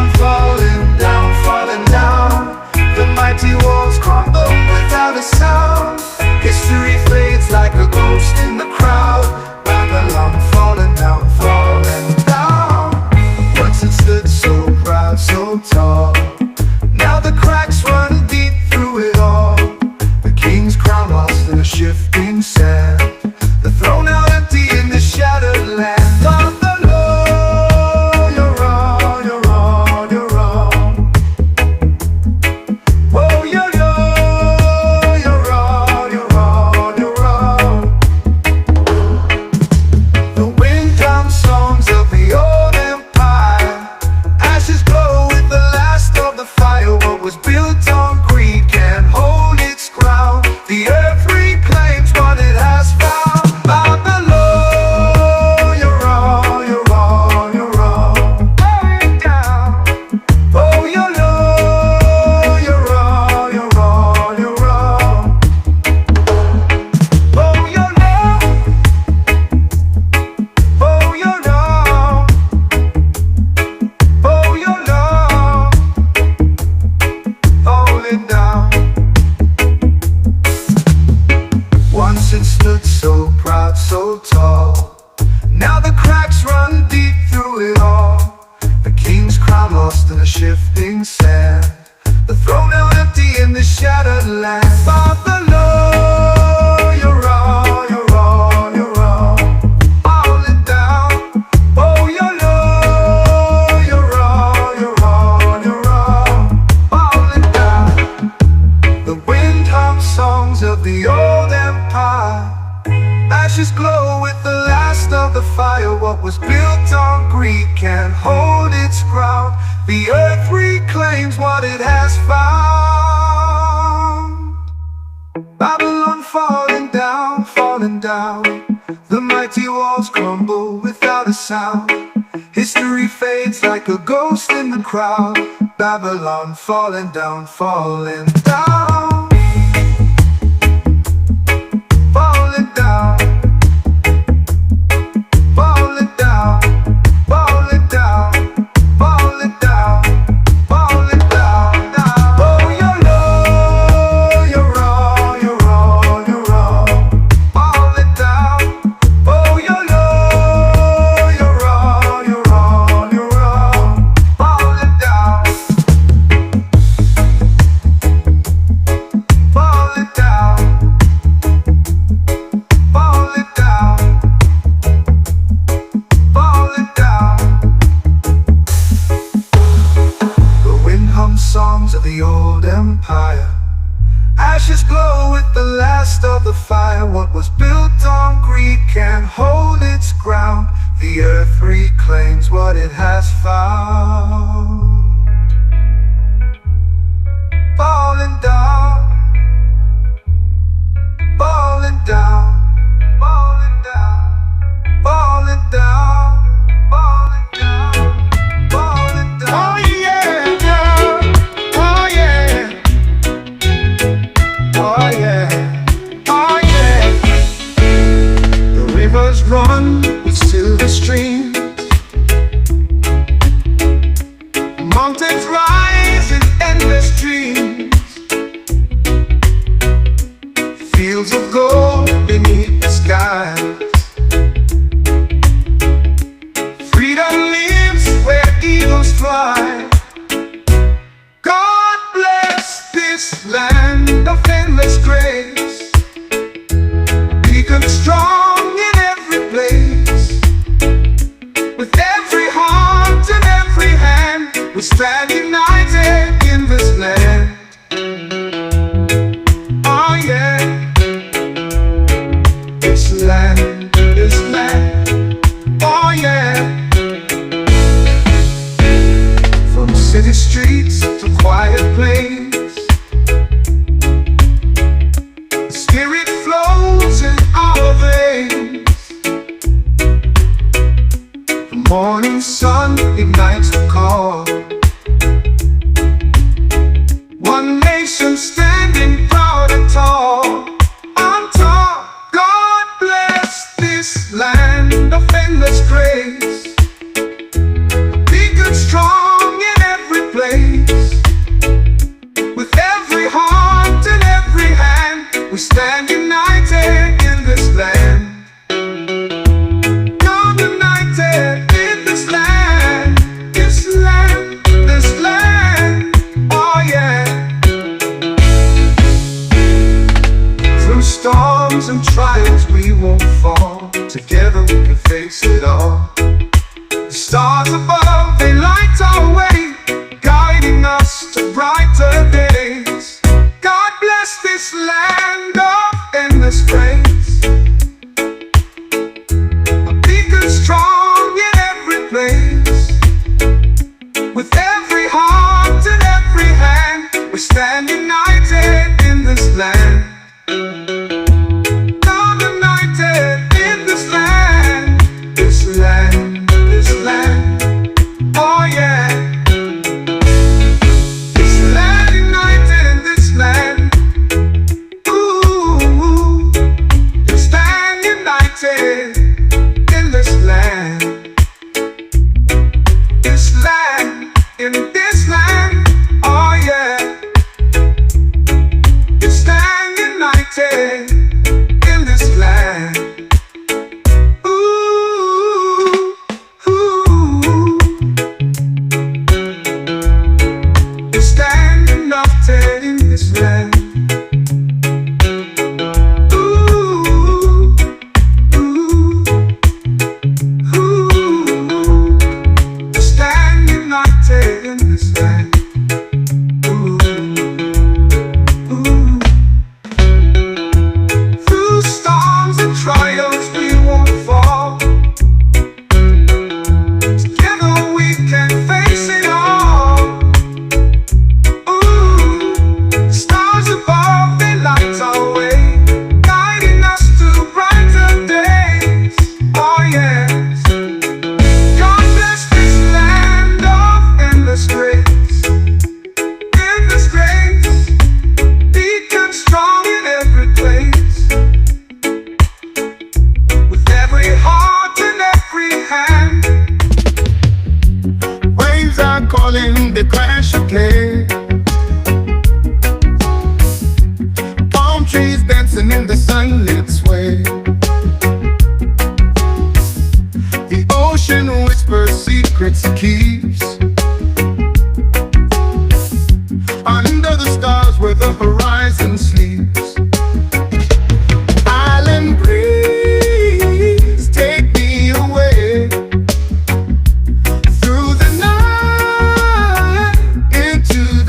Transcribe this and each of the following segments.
Babylon falling down, falling down. The mighty walls crumble without a sound. History fades like a ghost in the crowd. Babylon falling down, falling down. Once it stood so proud, so tall. Now the cracks run deep through it all. The king's crown lost in a shifting sand. The throne now empty in the shattered land. On the low, you're wrong, you're wrong, you're wrong. Whoa, you're low, you're wrong, you're wrong, you're wrong. The wind drums songs of the old empire. Ashes glow with the last of the fire. What was built on greed can't hold its ground. The earth reclaims what it has found. Babylon, you're wrong, you're wrong, you're wrong. Going down. Oh, you're low, you're wrong, you're wrong, you're wrong. Oh, you're low. Oh, you're low. Oh, you're low. Falling down. Once it stood so proud, so tall. Now the cracks run deep through it all. The king's crown lost in a shifting sand. The throne now empty in the shattered land. Babylon, you're wrong, you're wrong, you're wrong. Falling down. Oh, you're low, you're wrong, you're wrong, you're wrong. Falling down. The wind hums songs of the old empire. Ashes glow with the last of the fire. What was built on greed can't hold its ground. The earth reclaims what it has found. Babylon falling down, falling down. The mighty walls crumble without a sound. History fades like a ghost in the crowd. Babylon falling down, falling down. Falling down. Falling down. Falling down. Falling down. Falling down. Oh, you're low, you're wrong, you're wrong, you're wrong. Falling down. Oh, you're low, you're wrong, you're wrong, you're wrong. Falling down. Falling down. Falling down. Falling down. The wind hums songs of the old empire. Ashes glow with the last of the fire. What was built on greed can't hold its ground. The earth reclaims what it has found. Falling down. Falling down. Falling down. Falling down. Falling down. Falling down. Oh yeah, oh yeah, oh yeah, oh yeah. The rivers run with silver streams. Mountains rise in endless dreams. Fields of gold beneath the skies. Freedom lives where eagles fly. God bless this land of endless grace. Beacon strong in every place. With every heart and every hand, we stand united in this land. Oh yeah. This land, this land. Oh yeah. From city streets to quiet plains, the spirit flows in our veins. The morning sun ignites the call. One nation standing proud and tall. On top, God bless this land of endless grace. Beacon strong in every to brighter days. God bless this land of endless grace, a beacon strong in every place. With every heart and every hand, we stand united in this land. Now united in this land, this land, this land. Oh yeah. This land, united in this land. Ooh, we stand united in this land. This land, in this land. Oh yeah. We stand united in this land. Ooh, ooh. We stand united in this land. Ooh, ooh, ooh. We stand united in this land. Ooh, ooh. Through storms and trials we won't fall. Together we can face it all. Ooh, stars above, they light our way, guiding us to brighter days. Oh yes. God bless this land of endless grace. Endless grace, beacon strong in every place. With every heart and every hand, waves are calling, they crash and play. Palm trees dancing in the sunlit sway. The ocean whispers secrets it keeps. Under the stars where the horizon sleeps. Island breeze, take me away through the night into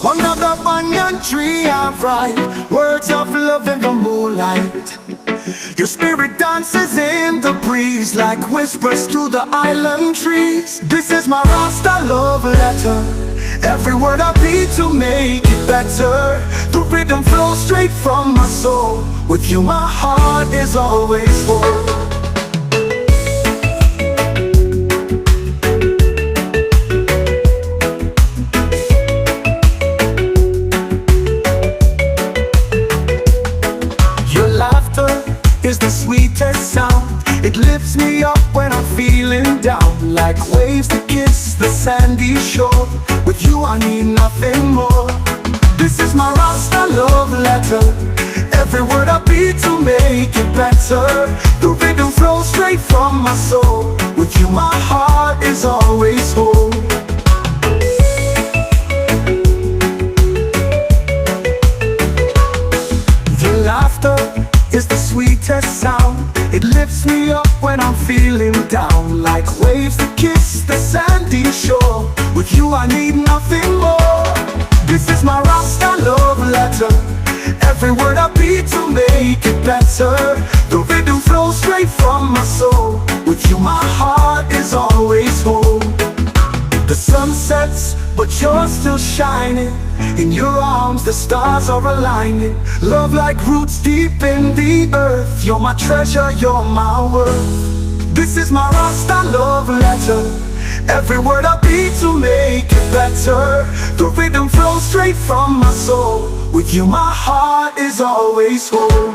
Under the banyan tree I write words of love in the moonlight. Your spirit dances in the breeze like whispers to the island trees. This is my Rasta love letter. Every word I beat to make it better. The rhythm flows straight from my soul. With you my heart is always full. Is the sweetest sound. It lifts me up when I'm feeling down, like waves that kiss the sandy shore. With you I need nothing more. This is my Rasta love letter. Every word I beat to make it better. The rhythm flows straight from my soul. With you my heart is always whole. The laughter is the sweetest sound. It lifts me up when I'm feeling down, like waves that kiss the sandy shore. With you I need nothing more. This is my Rasta love letter. Every word I beat to make it better. The rhythm flows straight from my soul. With you my heart is always whole. The sun sets, but you're still shining. In your arms the stars are aligning. Love like roots deep in the earth. You're my treasure, you're my worth. This is my Rasta love letter. Every word I beat to make it better. The rhythm flows straight from my soul. With you my heart is always whole.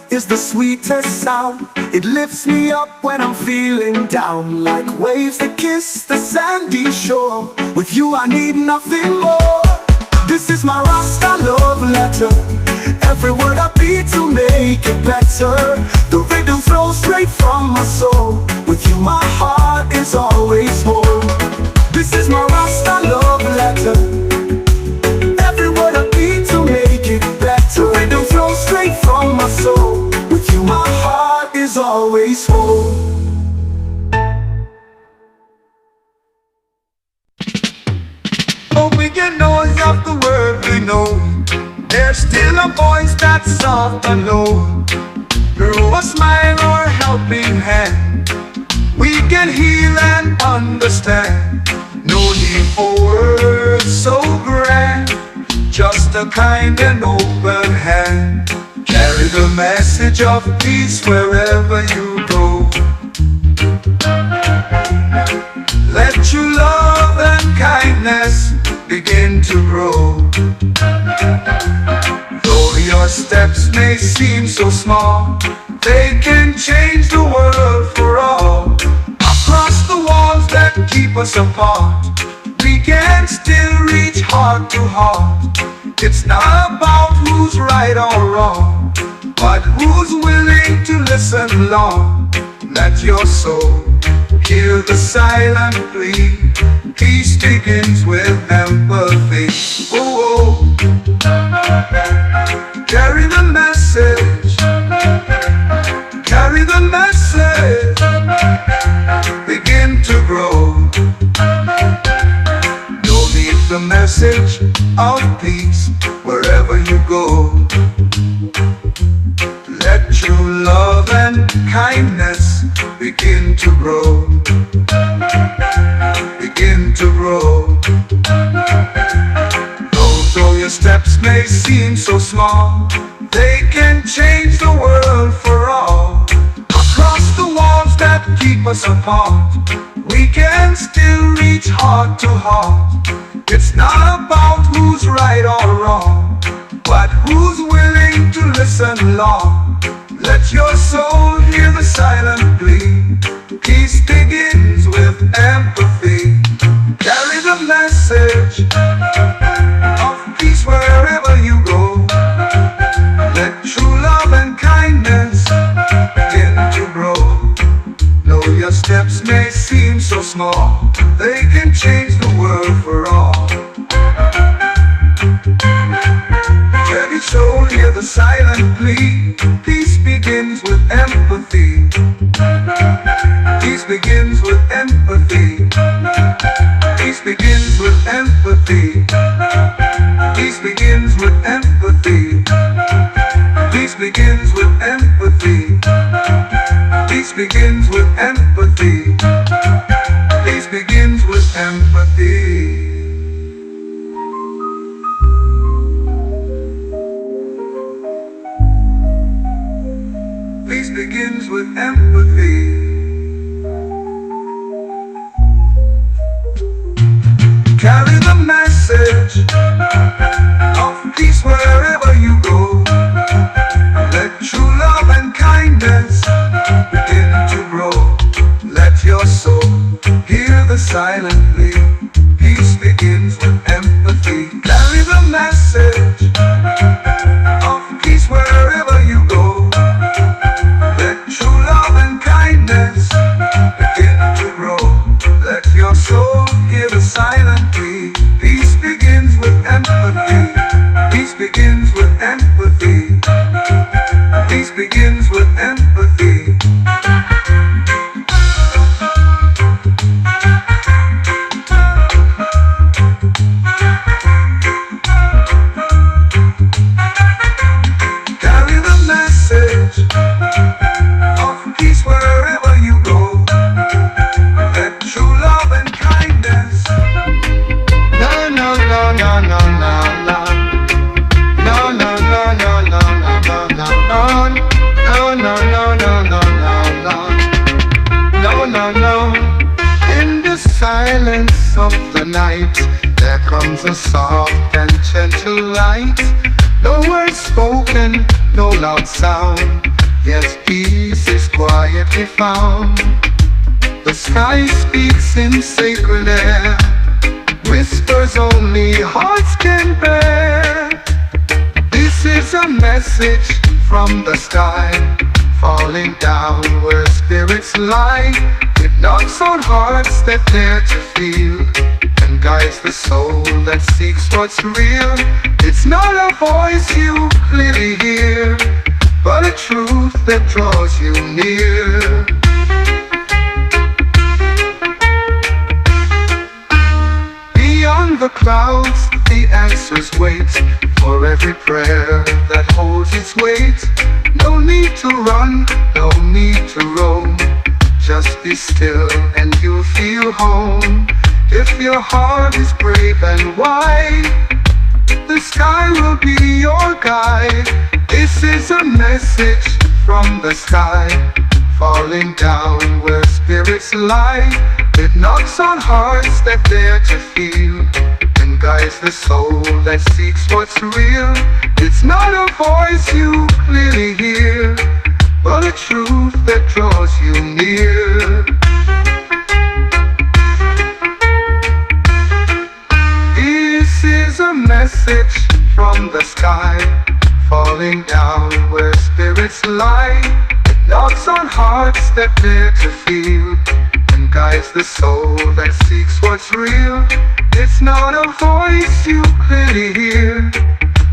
Is the sweetest sound. It lifts me up when I'm feeling down, like waves that kiss the sandy shore. With you I need nothing more. This is my Rasta love letter. Every word I beat to make it better. The rhythm flows straight from my soul. With you my heart is always whole. This is my Rasta love letter. Every word I beat to make it better. The rhythm flows straight from my soul. With you my heart is always whole. Hoping you know of the word we know. There's still a voice that's soft and low. Through a smile or a helping hand, we can heal and understand. No need for words so grand, just a kind and open hand. Carry the message of peace wherever you go. Let your love and kindness begin to grow. Though your steps may seem so small, they can change the world for all. Across the walls that keep us apart, we can still reach heart to heart. It's not about who's right or wrong, but who's willing to listen long. Let your soul hear the silent plea. Peace begins with empathy. Oh, oh. Carry the message. Carry the message. Begin to grow. Don't leave the message of peace wherever you go. Let your love and kindness begin to grow. Begin to grow. Though your steps may seem so small, they can change the world for all. Across the walls that keep us apart, we can still reach heart to heart. It's not about who's right or wrong, but who's willing to listen long. Let your soul hear the silent plea. Peace begins with empathy. Carry the message. change the world for all. Every soul hear the silent plea. Peace begins with empathy. Peace begins with empathy. Peace begins with empathy. Peace begins with empathy. Peace begins with empathy. Peace begins with empathy. Peace begins with empathy. Peace begins with empathy. Carry the message of peace wherever you go. Let true love and kindness begin to grow. Let your soul hear the silent plea. Peace begins with empathy. Carry the message of peace wherever you go. Let true love and kindness begin to grow. Let your soul hear the silent plea. Peace begins with empathy. Peace begins with empathy. Peace begins with empathy. Carry the message of peace wherever you go. Let true love and kindness. No, no, no, no, no, no, no. No, no, no, no, no, no, no, no. No, no, no, no, no, no, no. No, no, no. In the silence of the night, there comes a soft and gentle light. No words spoken, no loud sound. Yes, peace is quietly found. The sky speaks in sacred air. Whispers only hearts can bear. This is a message from the sky, falling down where spirits lie. It knocks on hearts that dare to feel, and guides the soul that seeks what's real. It's not a voice you clearly hear, but a truth that draws you near. Beyond the clouds, the answers wait for every prayer that holds its weight. No need to run, no need to roam. Just be still and you'll feel home. If your heart is brave and wide, the sky will be your guide. This is a message from the sky, falling down where spirits lie. It knocks on hearts that dare to feel, and guides the soul that seeks what's real. It's not a voice you clearly hear, but a truth that draws you near. This is a message from the sky, falling down where spirits lie. It knocks on hearts that dare to feel, and guides the soul that seeks what's real. It's not a voice you clearly hear,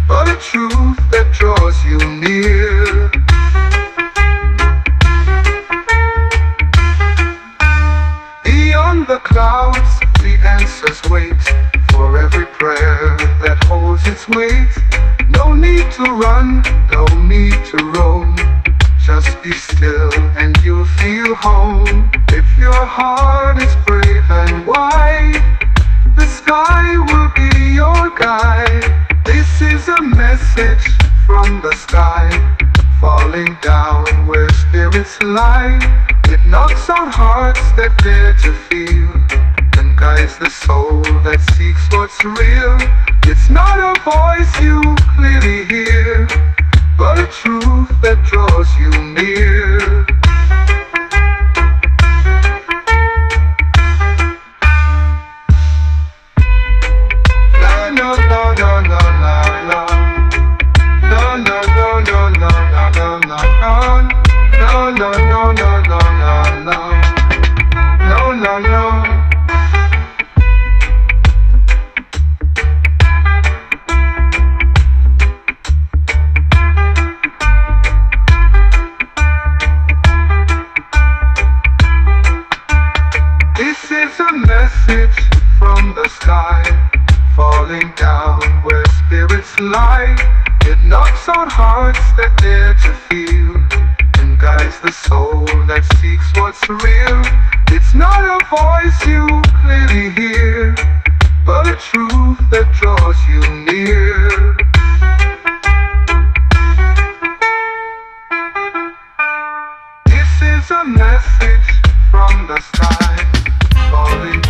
but a truth that draws you near. Beyond the clouds, the answers wait for every prayer that holds its weight. No need to run, no need to roam. Just be still and you'll feel home. If your heart is brave and wide, the sky will be your guide. This is a message from the sky, falling down where spirits lie. It knocks on hearts that dare to feel, and guides the soul that seeks what's real. It's not a voice you clearly hear, but a truth that draws you near. No, no, no, no, no, no, no. No, no, no, no, no, no, no, no. No, no, no, no, no, no, no. No, no, no. the sky, falling down where spirits lie. It knocks on hearts that dare to feel, and guides the soul that seeks what's real. It's not a voice you clearly hear, but a truth that draws you near. This is a message from the sky, falling.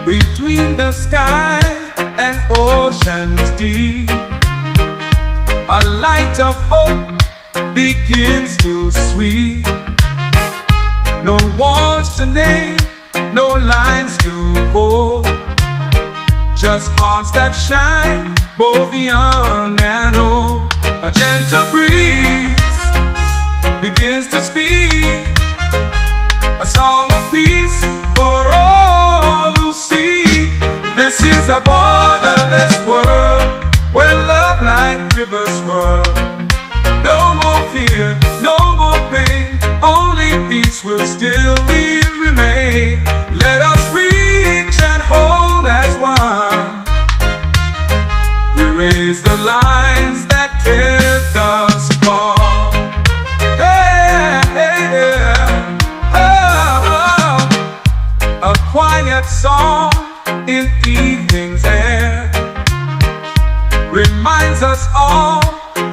Between the sky and oceans deep, a light of hope begins to sweep. No walls to name, no lines to hold, just hearts that shine, both young and old. A gentle breeze begins to speak, a song of peace for all who see. This is a borderless world where love like rivers swirl. No more fear, no more pain, only peace will still remain. Let us reach and hold as one. Erase the lines that kept us apart. A quiet song in evening's air reminds us all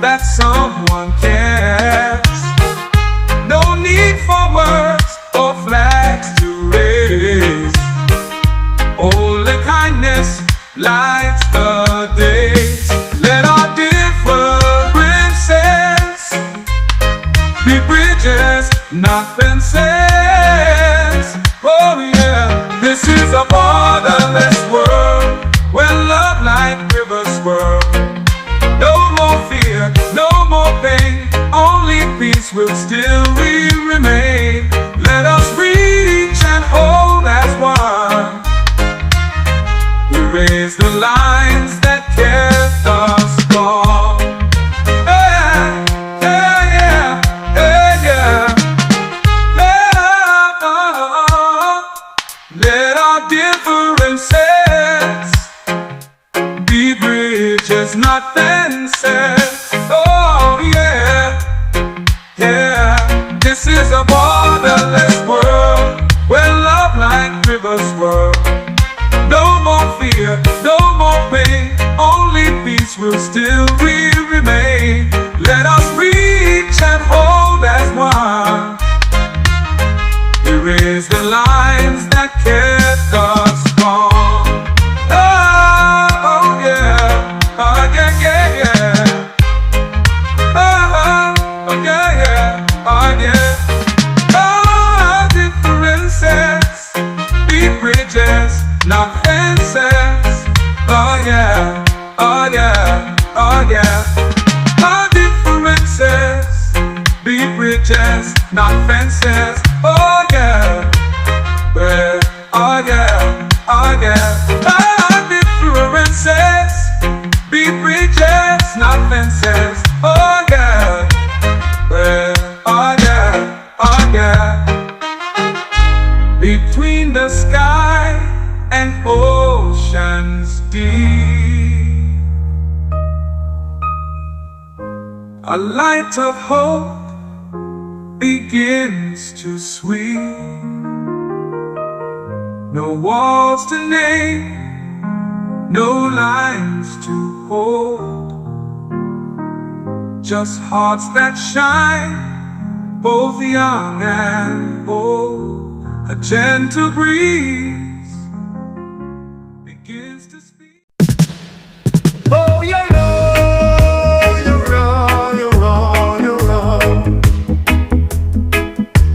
that someone cares. No need for words or flags to raise, only kindness lights the days. Let our differences be bridges, not fences. Oh yeah, this is a borderless world where love like rivers swirl. No more fear, no more pain, only peace will still remain. Let us reach and hold as one. Erase the lines that kept us gone. Yeah, yeah, yeah, yeah, yeah. Let our differences be bridges, not fences. Oh yeah, yeah. This is a borderless world where love like rivers swirl. No more fear, no more pain, only peace will still remain. Let us reach and hold as one. Erase the lines that kept us strong. Oh yeah, oh yeah, yeah, yeah. Oh yeah, yeah, oh yeah. Our differences be bridges, not fences. Oh yeah, oh yeah, oh yeah. Our differences be bridges, not fences. Oh yeah, well, oh yeah, oh yeah. Our differences be bridges, not fences. Oh yeah, well, oh yeah, oh yeah. Between the sky and oceans deep, a light of hope begins to sweep. No walls to name, no lines to hold, just hearts that shine, both young and old. A gentle breeze begins to speak. Oh, you're wrong, you're wrong, you're wrong, you're wrong.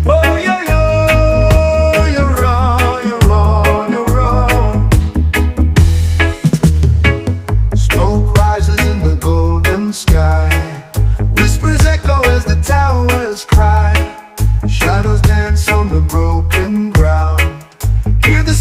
Oh, you're wrong, you're wrong, you're wrong, you're wrong. Smoke rises in the golden sky, whispers echo as the towers cry. Shadows dance on the broken ground. Hear the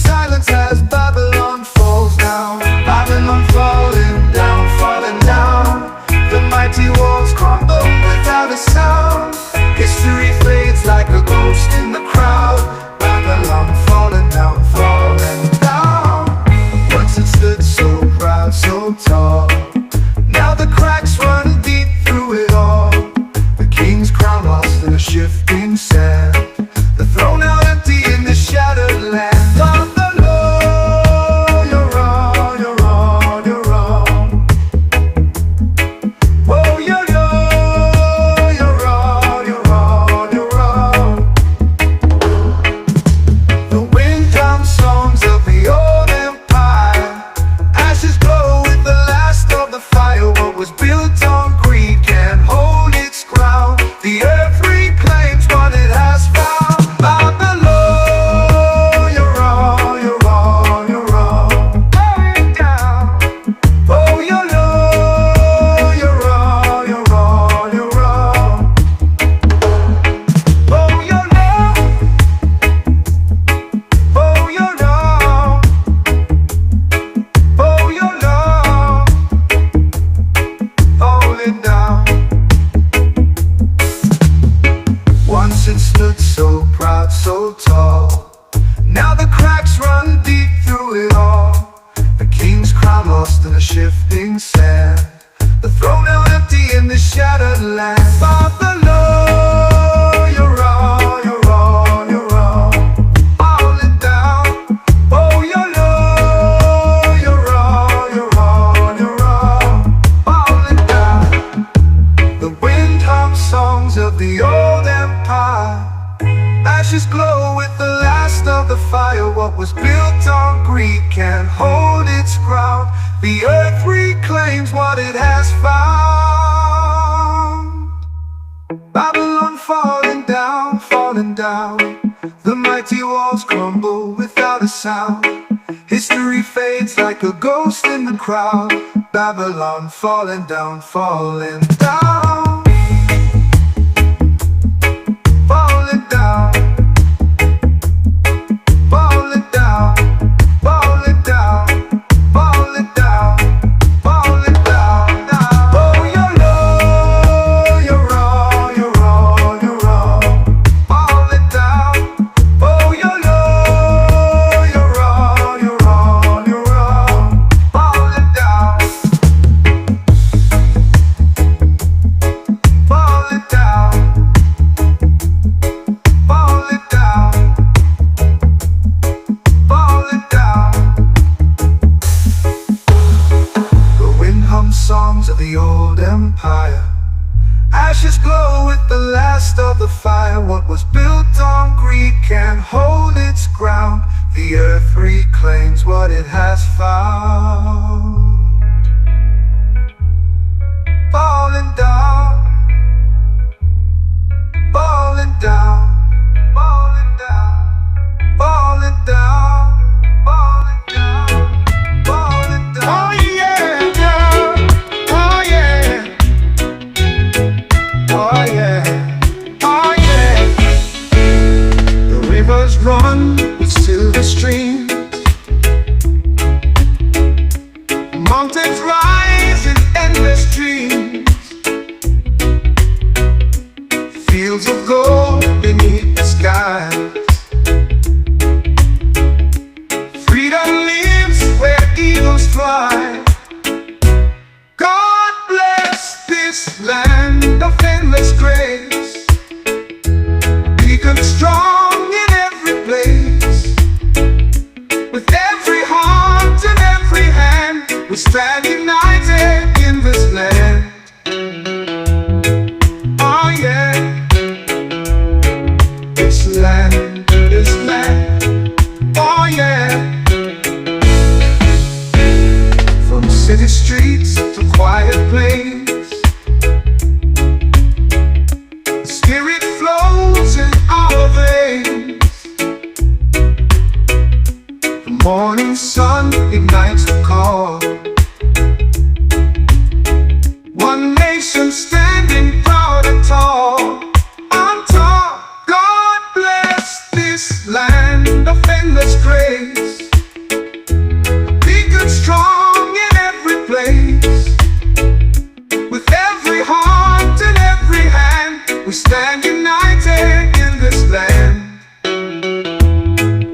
Ashes glow with the last of the fire. What was built on greed can't hold its ground. The earth reclaims what it has found. Babylon falling down, falling down. The mighty walls crumble without a sound. History fades like a ghost in the crowd. Babylon falling down, falling down. Falling down. Falling down. Falling down. Falling down. Falling down. Oh, you're low, you're wrong, you're wrong, you're wrong. Falling down. Oh, you're low, you're wrong, you're wrong, you're wrong. Falling down. Falling down. Falling down. Falling down. The wind hums songs of the old empire. Ashes glow with the last of the fire. What was built on greed can't hold its ground. The earth reclaims what it has found. Falling down. Falling down. Falling down. Falling down. Falling down. Falling down. Oh yeah, yeah. Oh yeah. Oh yeah. Oh yeah. The rivers run with silver streams. Mountains rise in endless dreams. Fields of gold beneath the skies. Freedom lives where eagles fly. God bless this land of endless grace. Beacon strong in every place. With every heart and every hand, we stand united in this land. Oh yeah. This land, this land. Oh yeah. From city streets to quiet plains, the spirit flows in our veins. The morning sun ignites the call. One nation standing proud and tall. On top, God bless this land of endless grace. Beacon strong in every place. With every heart and every hand, we stand united in this land.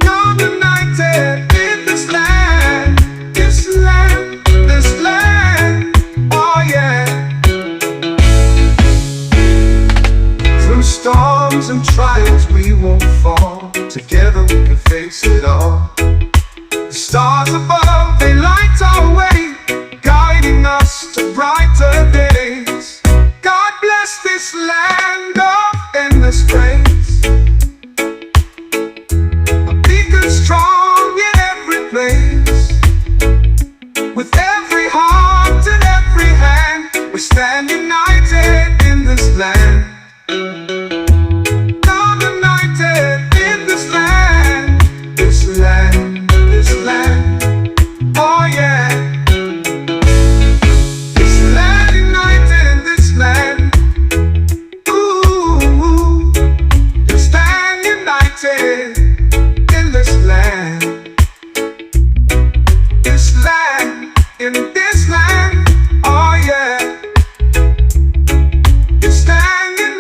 You're united in this land. This land, this land. Oh yeah. Through storms and trials we won't fall. Together we can face it all. The stars above, they light our way, guiding us to brighter days. God bless this land of endless grace. A beacon strong in every place. With every heart and every hand, we stand united in this land. Now united in this land. This land, this land. Oh yeah. This land united in this land. Ooh, we stand united in this land. This land, in this land. Oh yeah. You stand united.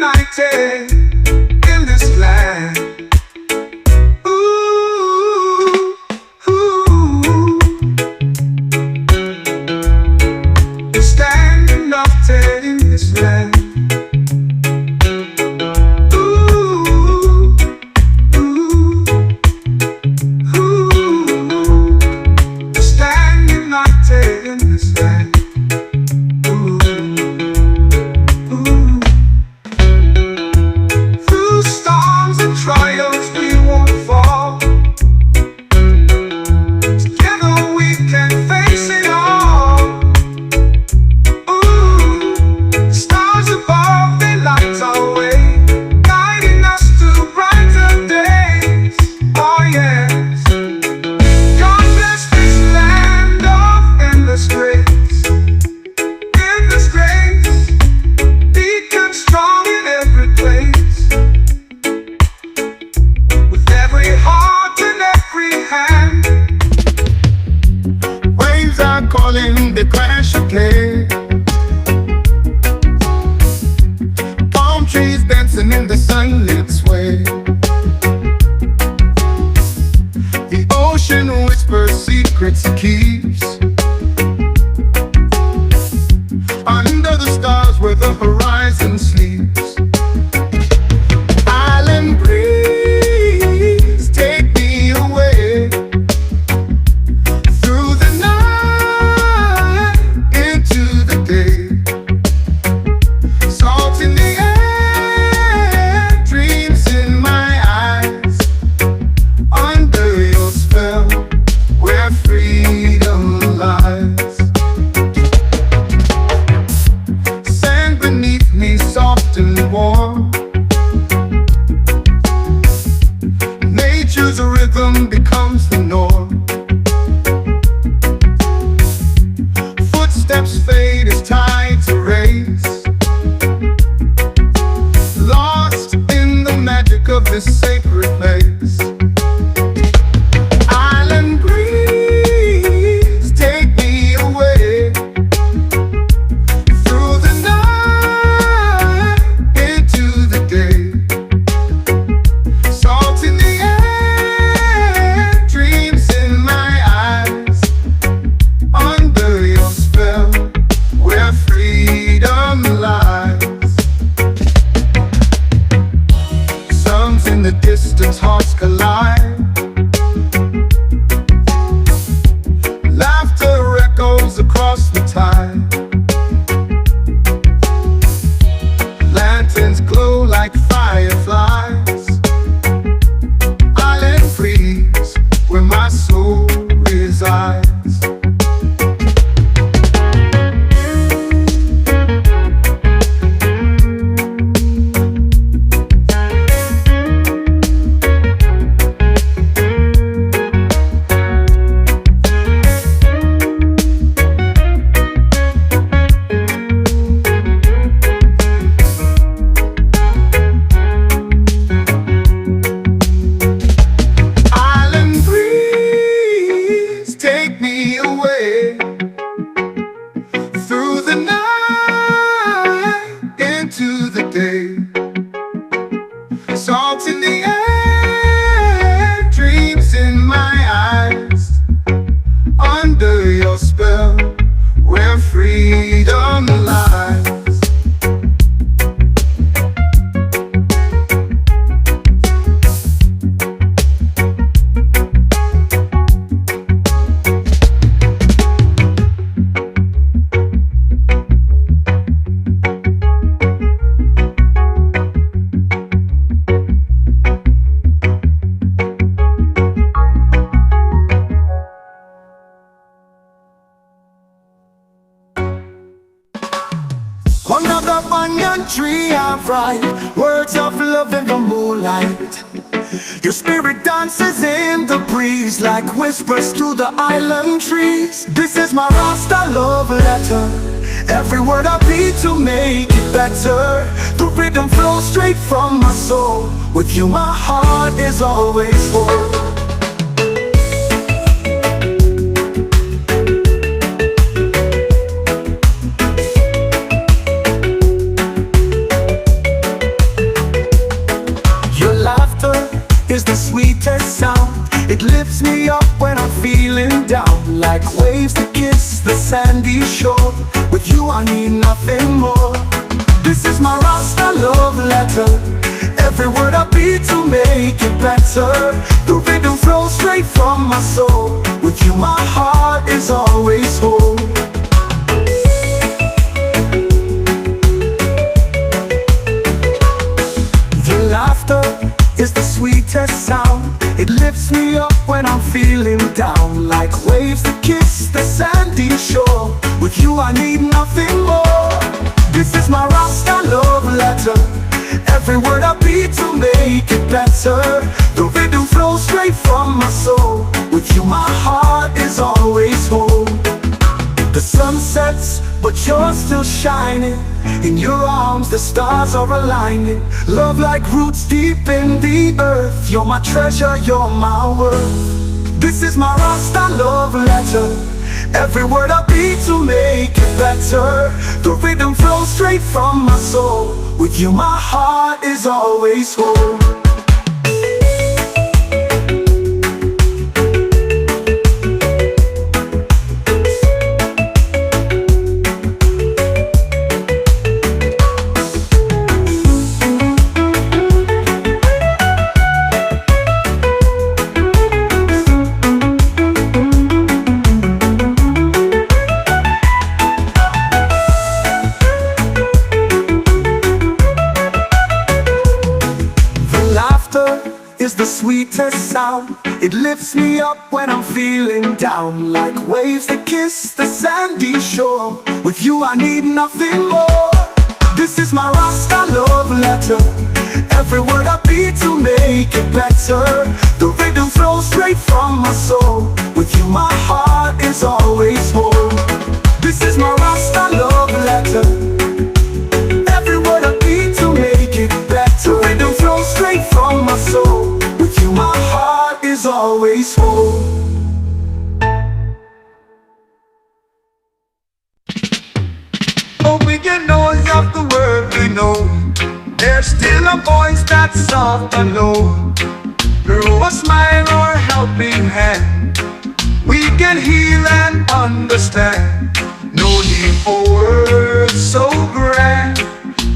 Another banyan tree I write words of love in the moonlight. Your spirit dances in the breeze like whispers through the island trees. This is my Rasta love letter. Every word I beat to make it better. The rhythm flows straight from my soul. With you my heart is always full. Is the sweetest sound. It lifts me up when I'm feeling down, like waves that kiss the sandy shore. With you I need nothing more. This is my Rasta love letter. Every word I beat to make it better. The rhythm flows straight from my soul. With you my heart is always whole. The laughter is the sweetest sound. It lifts me up when I'm feeling down, like waves that kiss the sandy shore. With you I need nothing more. This is my Rasta love letter. Every word I beat to make it better. The rhythm flows straight from my soul. With you my heart is always whole. The sun sets, but you're still shining. In your arms the stars are aligning. Love like roots deep in the earth. You're my treasure, you're my worth. This is my Rasta love letter. Every word I beat to make it better. The rhythm flows straight from my soul. With you my heart is always whole. Is the sweetest sound. It lifts me up when I'm feeling down, like waves that kiss the sandy shore. With you I need nothing more. This is my Rasta love letter. Every word I beat to make it better. The rhythm flows straight from my soul. With you my heart is always whole. This is my Rasta love letter. Every word I beat to make it better. The rhythm flows straight from my soul. With you my heart is always whole. Open your nose of the world we know. There's still a voice that's soft and low. Through a smile or a helping hand, we can heal and understand. No need for words so grand,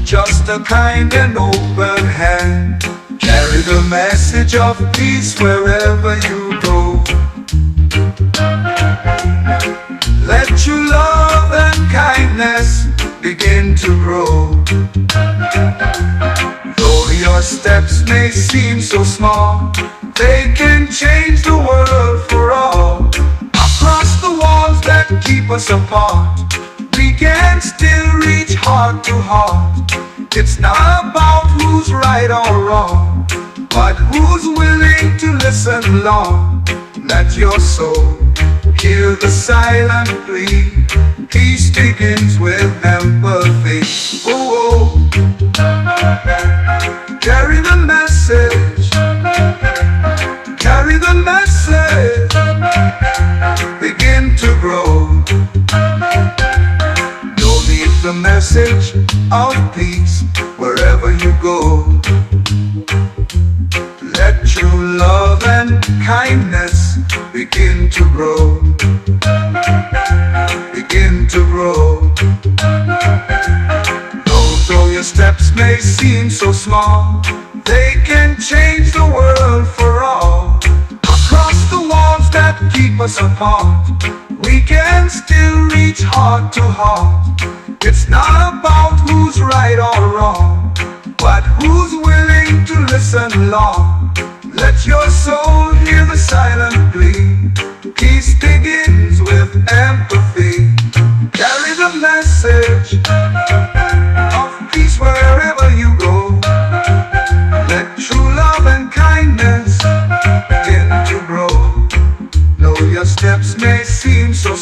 just a kind and open hand. Carry the message of peace wherever you go. Let your love and kindness begin to grow. Though your steps may seem so small, they can change the world for all. Across the walls that keep us apart, we can still reach heart to heart. It's not about who's right or wrong, but who's willing to listen long. Let your soul hear the silent plea. Peace begins with empathy. Oh, oh. Carry the message. Carry the message. Begin to grow. Don't leave the message of peace wherever you go. Let true love and kindness begin to grow. Begin to grow. Though your steps may seem so small, they can change the world for all. Across the walls that keep us apart, we can still reach heart to heart. It's not about who's right or wrong, but who's willing to listen long. Let your soul hear the silent plea. Peace begins with empathy. Carry the message.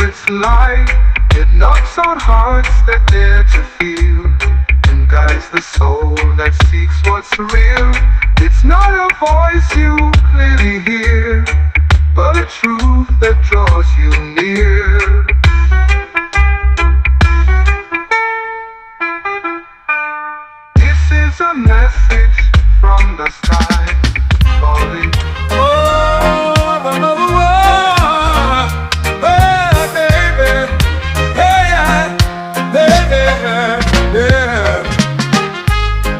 where it's light. It knocks on hearts that dare to feel, and guides the soul that seeks what's real. It's not a voice you clearly hear, but a truth that draws you near. This is a message from the sky, falling.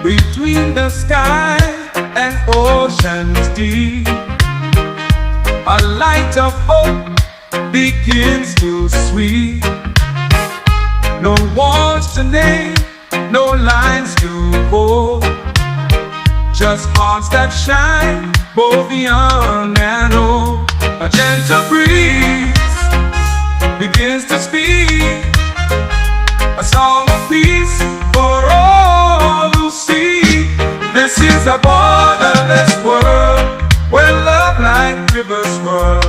Between the sky and oceans deep, a light of hope begins to sweep. No walls to name, no lines to hold, just hearts that shine, both young and old. A gentle breeze begins to speak, a song of peace for all who see. This is a borderless world, where love like rivers swirl.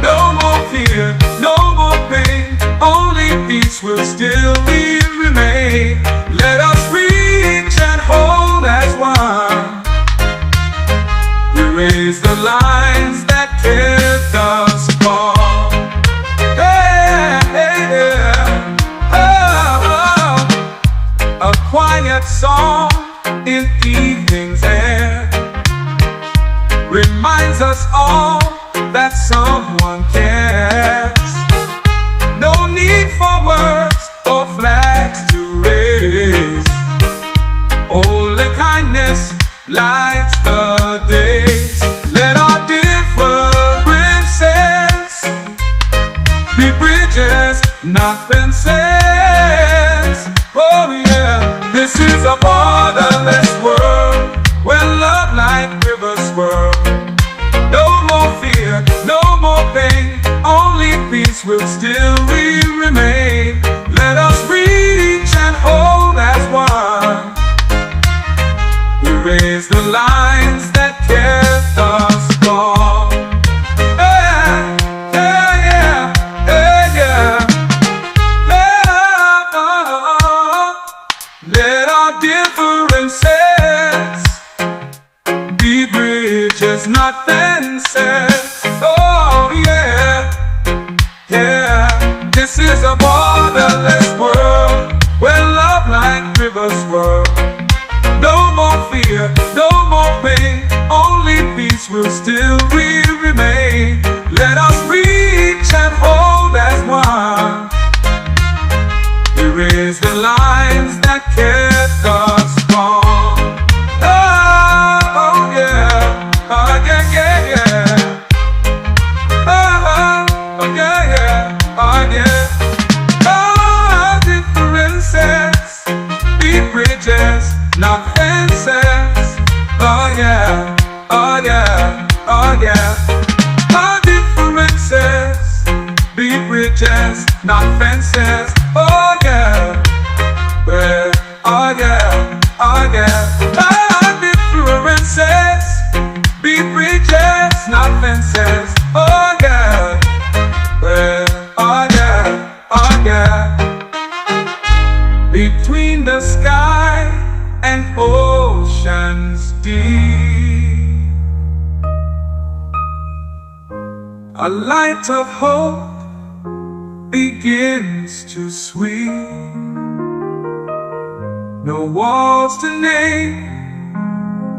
No more fear, no more pain, only peace will still remain. Let us reach and hold as one. We raise the lines that kept us apart. A quiet song in evening's air reminds us all that someone cares. No need for words or flags to raise, only kindness lights the days. Let our differences be bridges, not fences. Oh yeah, this is a borderless world, where love like rivers swirl. No more fear, no more pain, only peace will still remain. Let us reach and hold as one. We raise the lines that kept us strong. Yeah, yeah, yeah, yeah, yeah. Let our differences be bridges, not fences. Oh yeah, yeah. This is a borderless world, where love like rivers swirl. No more fear, no more pain, only peace will still remain. Let us reach and hold as one. We raise the lines that kept us strong. Oh yeah, oh yeah, yeah, yeah. Oh yeah, yeah, oh yeah. Our differences be bridges, not fences. Oh yeah, oh yeah, oh yeah. Our differences be bridges, not fences. Oh yeah, well, oh yeah, oh yeah. Our differences be bridges, not fences. Oh yeah, well, oh yeah, oh yeah. Between the sky and oceans deep, a light of hope begins to sweep. No walls to name,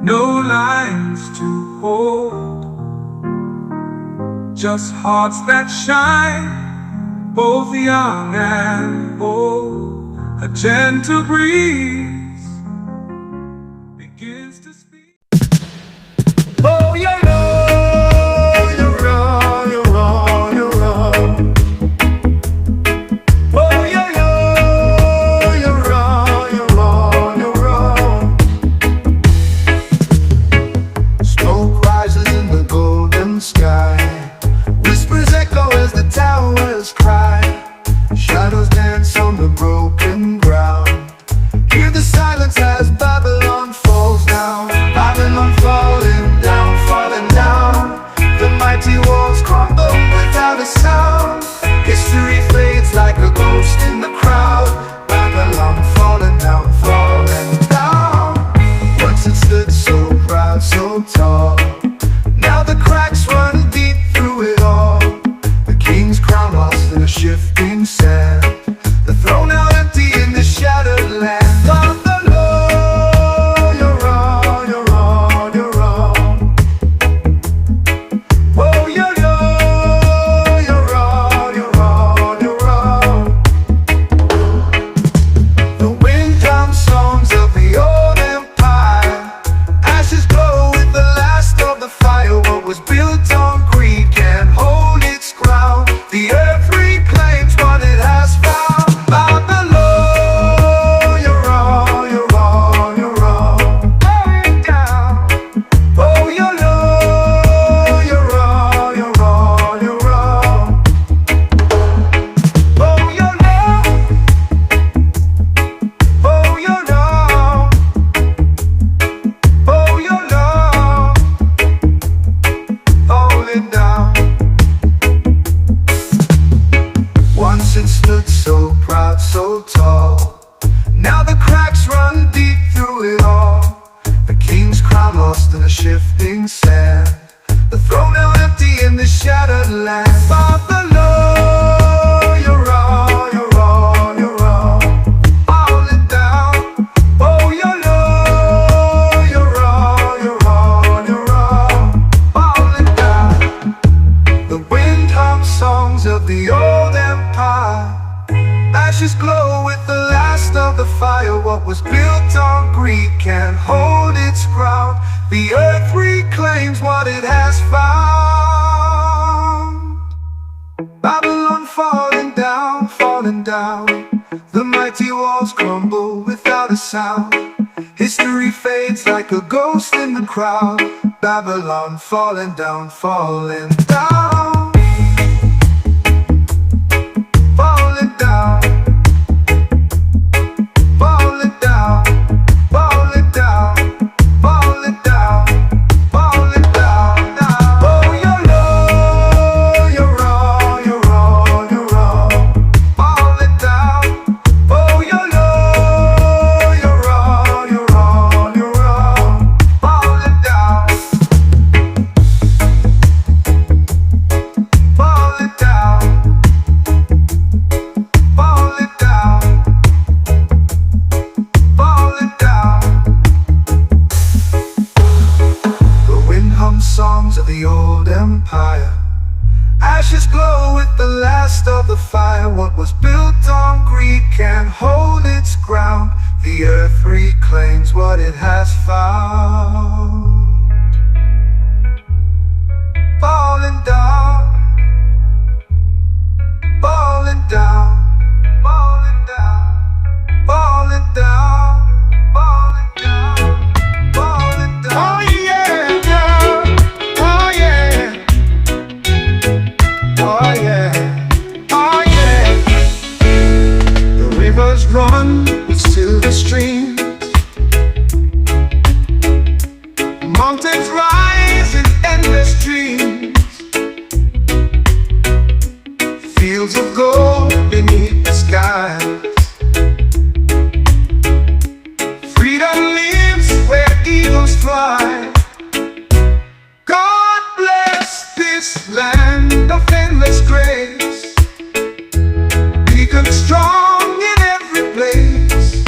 no lines to hold, just hearts that shine, both young and old. A gentle breeze begins to speak. Oh, you know you're wrong, you're wrong, you're wrong. Oh, you know you're wrong, you're wrong, you're wrong. Smoke rises in the golden sky, whispers echo as the towers cry. Shadows dance on the broken ground. Hear the silence as Babylon falls down. Babylon falling down, falling down. The mighty walls crumble without a sound. History crown lost in a shifting sand. The throne now empty in the shattered land. On the low, you're on, you're on, you're on. Oh, you're low, you're on, you're on, you're on. The wind comes songs of the old empire. Ashes glow with the last of the fire. What was built on greed can't hold its ground. The earth reclaims what it has found. By the low, you're on, you're on, you're on. Going down. Oh, you're low, you're on, you're on, you're on. Oh, you're low. Oh, you're low. Oh, you're low. Falling down. Once it stood so proud, so tall. Now the cracks run deep through it all. The king's crown lost in a shifting sand. The throne now empty in the shattered land. By the low, you're on, you're on, you're on. Falling down. Oh, you're low, you're on, you're on, you're on. Falling down. The wind hums songs of the old empire. Ashes glow with the last of the fire. What was built on greed can't hold its ground. The earth reclaims what it has found. Babylon falling down, falling down. The mighty walls crumble without a sound. History fades like a ghost in the crowd. Babylon falling down, falling down. Falling down. Falling down. Falling down. Falling down. Falling down. Oh, you're low, you're on, you're on, you're on. Falling down. Oh, you're low, you're on, you're on, you're on. Falling down. Falling down. Falling down. Falling down. The wind hums songs of the old empire. Ashes glow with the last of the fire. What was built on greed can't hold its ground. The earth reclaims what it has found. Falling down. Falling down. Falling down. Falling down. Falling down. Falling down. Oh yeah, yeah. Oh yeah. Oh yeah. Oh yeah. The rivers run with silver streams. Mountains rise in endless dreams. Fields of gold beneath the skies. Freedom lives where eagles fly. God bless this land of endless grace. Beacon strong in every place.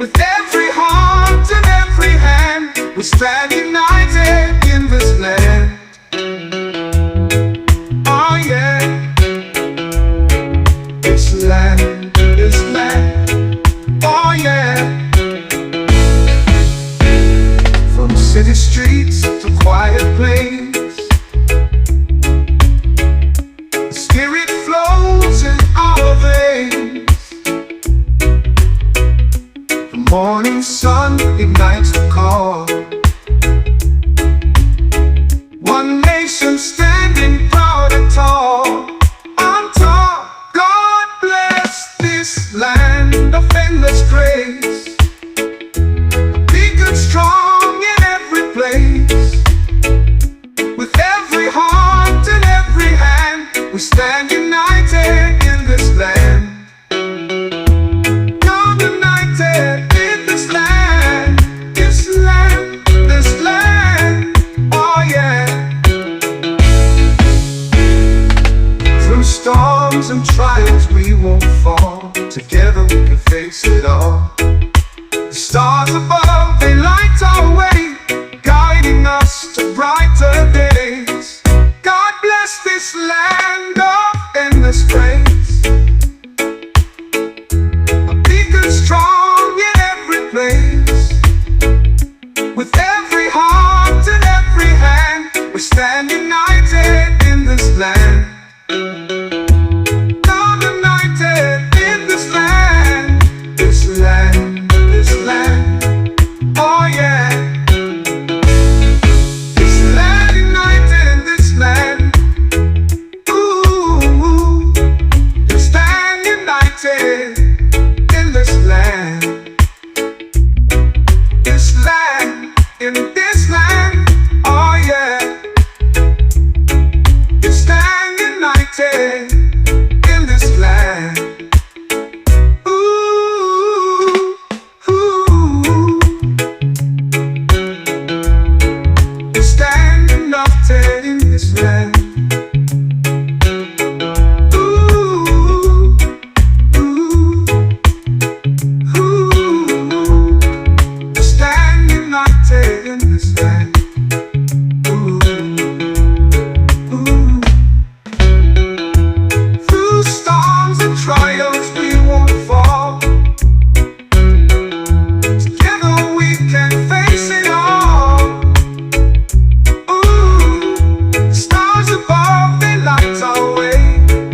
With every heart and every hand, we stand united in this land. Oh yeah. This land, this land. Oh yeah. From city streets to quiet plains, the spirit flows in our veins. The morning sun ignites the call. One nation standing proud and tall. On top, God bless this land of endless grace. Beacon strong in every place. With every heart and every hand, we stand united in this land. You're united in this land. This land, this land. Oh yeah. storms and trials, we won't fall. Together we can face it all. The stars above, they light our way, guiding us to brighter days. God bless this land of endless praise, a beacon strong in every place. With every heart and every hand, we stand united in this land. Now united in this land, this land, this land. Oh yeah. This land, united in this land. Ooh, we stand united in this land. This land, in this land. Oh yeah. We stand united in this land. Ooh, ooh. We stand united in this land. Ooh, ooh, ooh. We stand united in this land. Ooh, ooh. Through storms and trials, we won't fall. Together we can face it all. Ooh, the stars above, they light our way,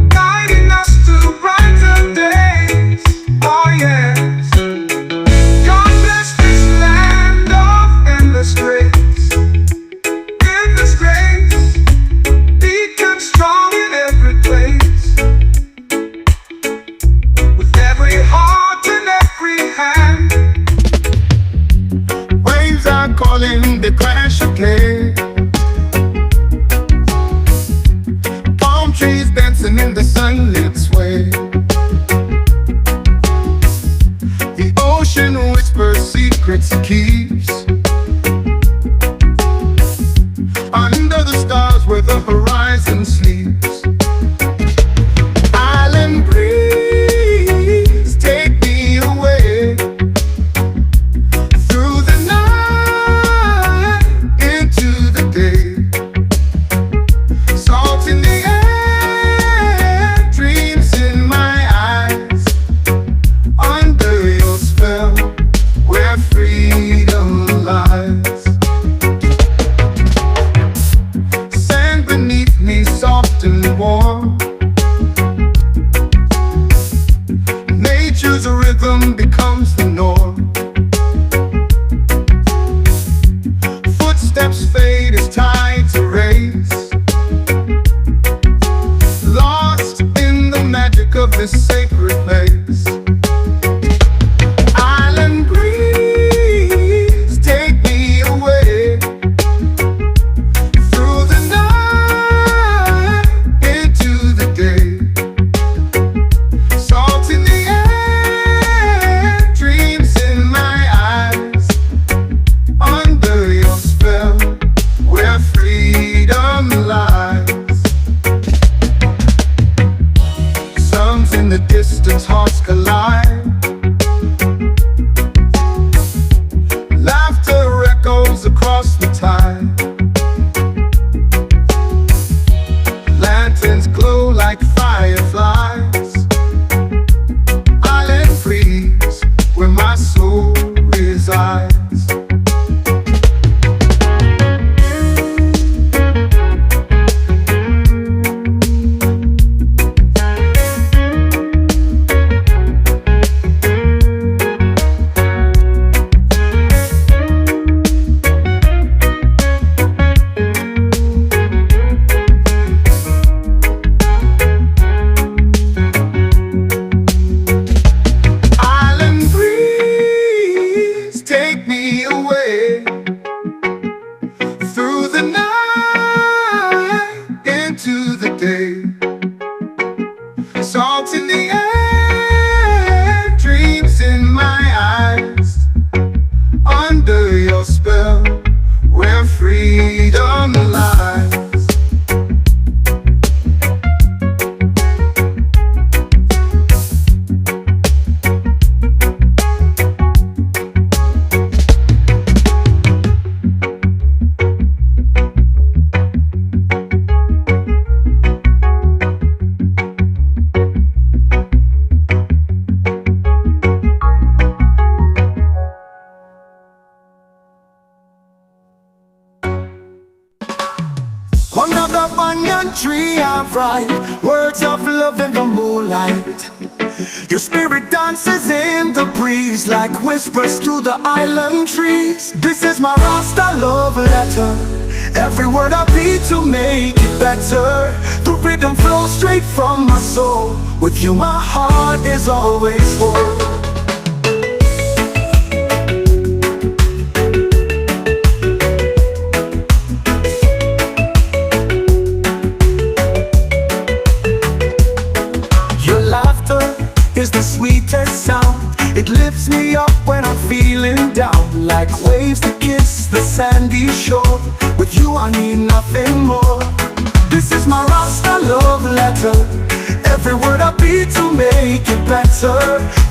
guiding us to brighter days. Oh yes. God bless this land of endless grace. Endless grace, beacon strong in every place. With every heart and every hand, waves are calling, they crash again. Palm trees dancing in the sunlit sway. The ocean whispers secrets it keeps. Under the stars where the horizon sleeps. Island breeze, take me away through the night into the day. Salt in the air, dreams in my eyes. Under your spell, where freedom lies. Sand beneath me, soft and warm. Nature's rhythm becomes the norm. Footsteps fade as tides erase. Lost in the magic of this sacred place. Island breeze, take me away through the night into the day. Salt in the air, dreams in my eyes. Under your spell, where freedom lies. Suns in the distance, hearts collide. Laughter echoes across the tide. Lanterns glow like fireflies. Island freeze, where my soul resides. I write words of love in the moonlight. Your spirit dances in the breeze like whispers through the island trees. This is my Rasta love letter. Every word I beat to make it better. The rhythm flows straight from my soul. With you my heart is always whole. Your laughter is the sweetest sound. It lifts me up when I'm feeling down, like waves that kiss the sandy shore. With you I need nothing more. This is my Rasta love letter. Every word I beat to make it better.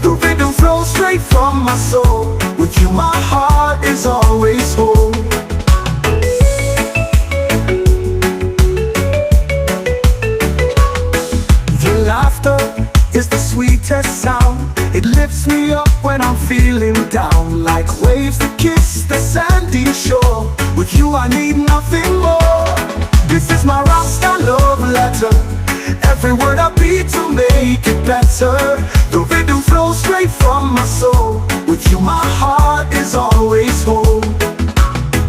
The rhythm flows straight from my soul. With you my heart is always whole. Your laughter is the sweetest sound. It lifts me up when I'm feeling down, like waves that kiss the sandy shore. With you I need nothing more. This is my Rasta love letter. Every word I beat to make it better. The rhythm flows straight from my soul. With you my heart is always whole.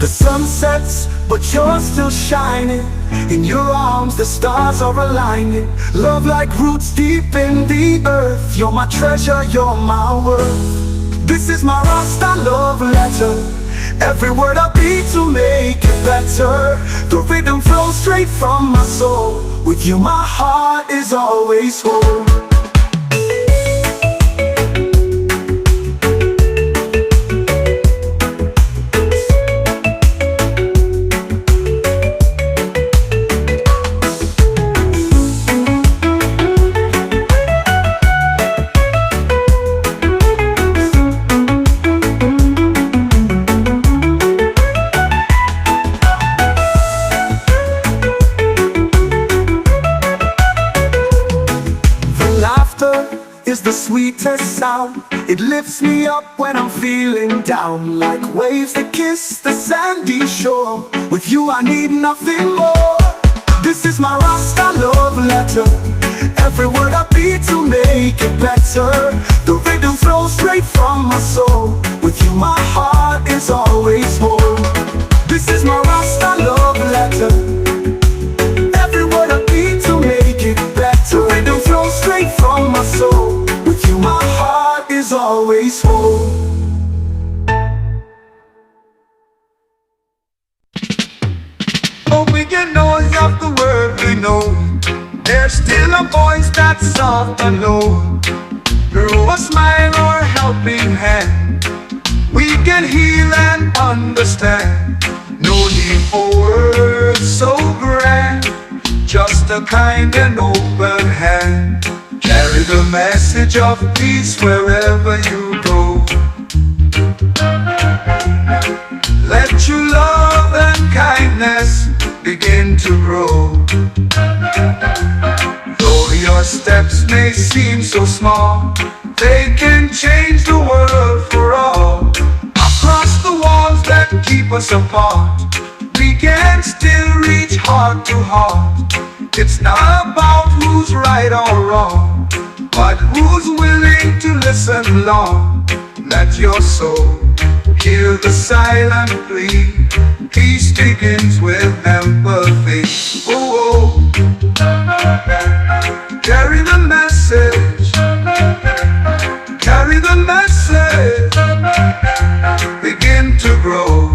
The sun sets, but you're still shining. In your arms the stars are aligning. Love like roots deep in the earth. You're my treasure, you're my worth. This is my Rasta love letter. Every word I beat to make it better. The rhythm flows straight from my soul. With you my heart is always whole. Is the sweetest sound. It lifts me up when I'm feeling down, like waves that kiss the sandy shore. With you I need nothing more. This is my Rasta love letter. Every word I beat to make it better. The rhythm flows straight from my soul. With you my heart is always whole. This is my Rasta love letter. Every word I beat to make it better. The rhythm flows straight from my soul. With you my heart is always whole. Open your nose of the world we know. There's still a voice that's soft and low. Through a smile or a helping hand, we can heal and understand. No need for words so grand, just a kind and open hand. Carry the message of peace wherever you go. Let your love and kindness begin to grow. Though your steps may seem so small, they can change the world for all. Across the walls that keep us apart, we can still reach heart to heart. It's not about who's right or wrong, but who's willing to listen long. Let your soul hear the silent plea. Peace begins with empathy. Oh, oh. Carry the message. Carry the message. Begin to grow.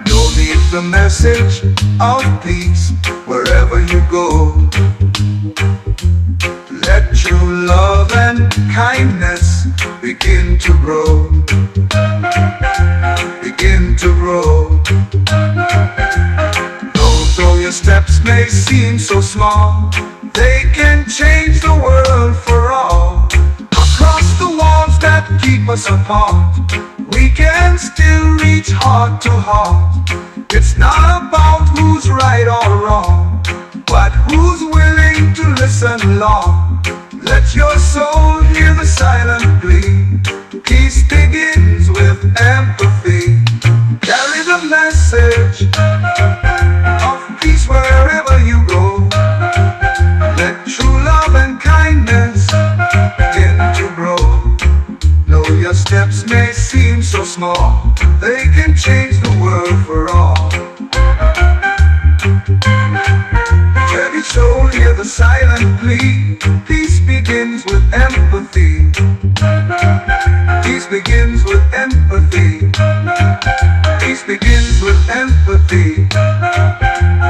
Don't need the message of peace wherever you go. Let your love and kindness begin to grow. Begin to grow. Though your steps may seem so small, they can change the world for all. Across the walls that keep us apart, we can still reach heart to heart. It's not about who's right or wrong, but who's willing to listen long. Let your soul hear the silent plea. Peace begins with empathy. Carry the message of peace wherever you silently. Peace begins with empathy. Peace begins with empathy. Peace begins with empathy.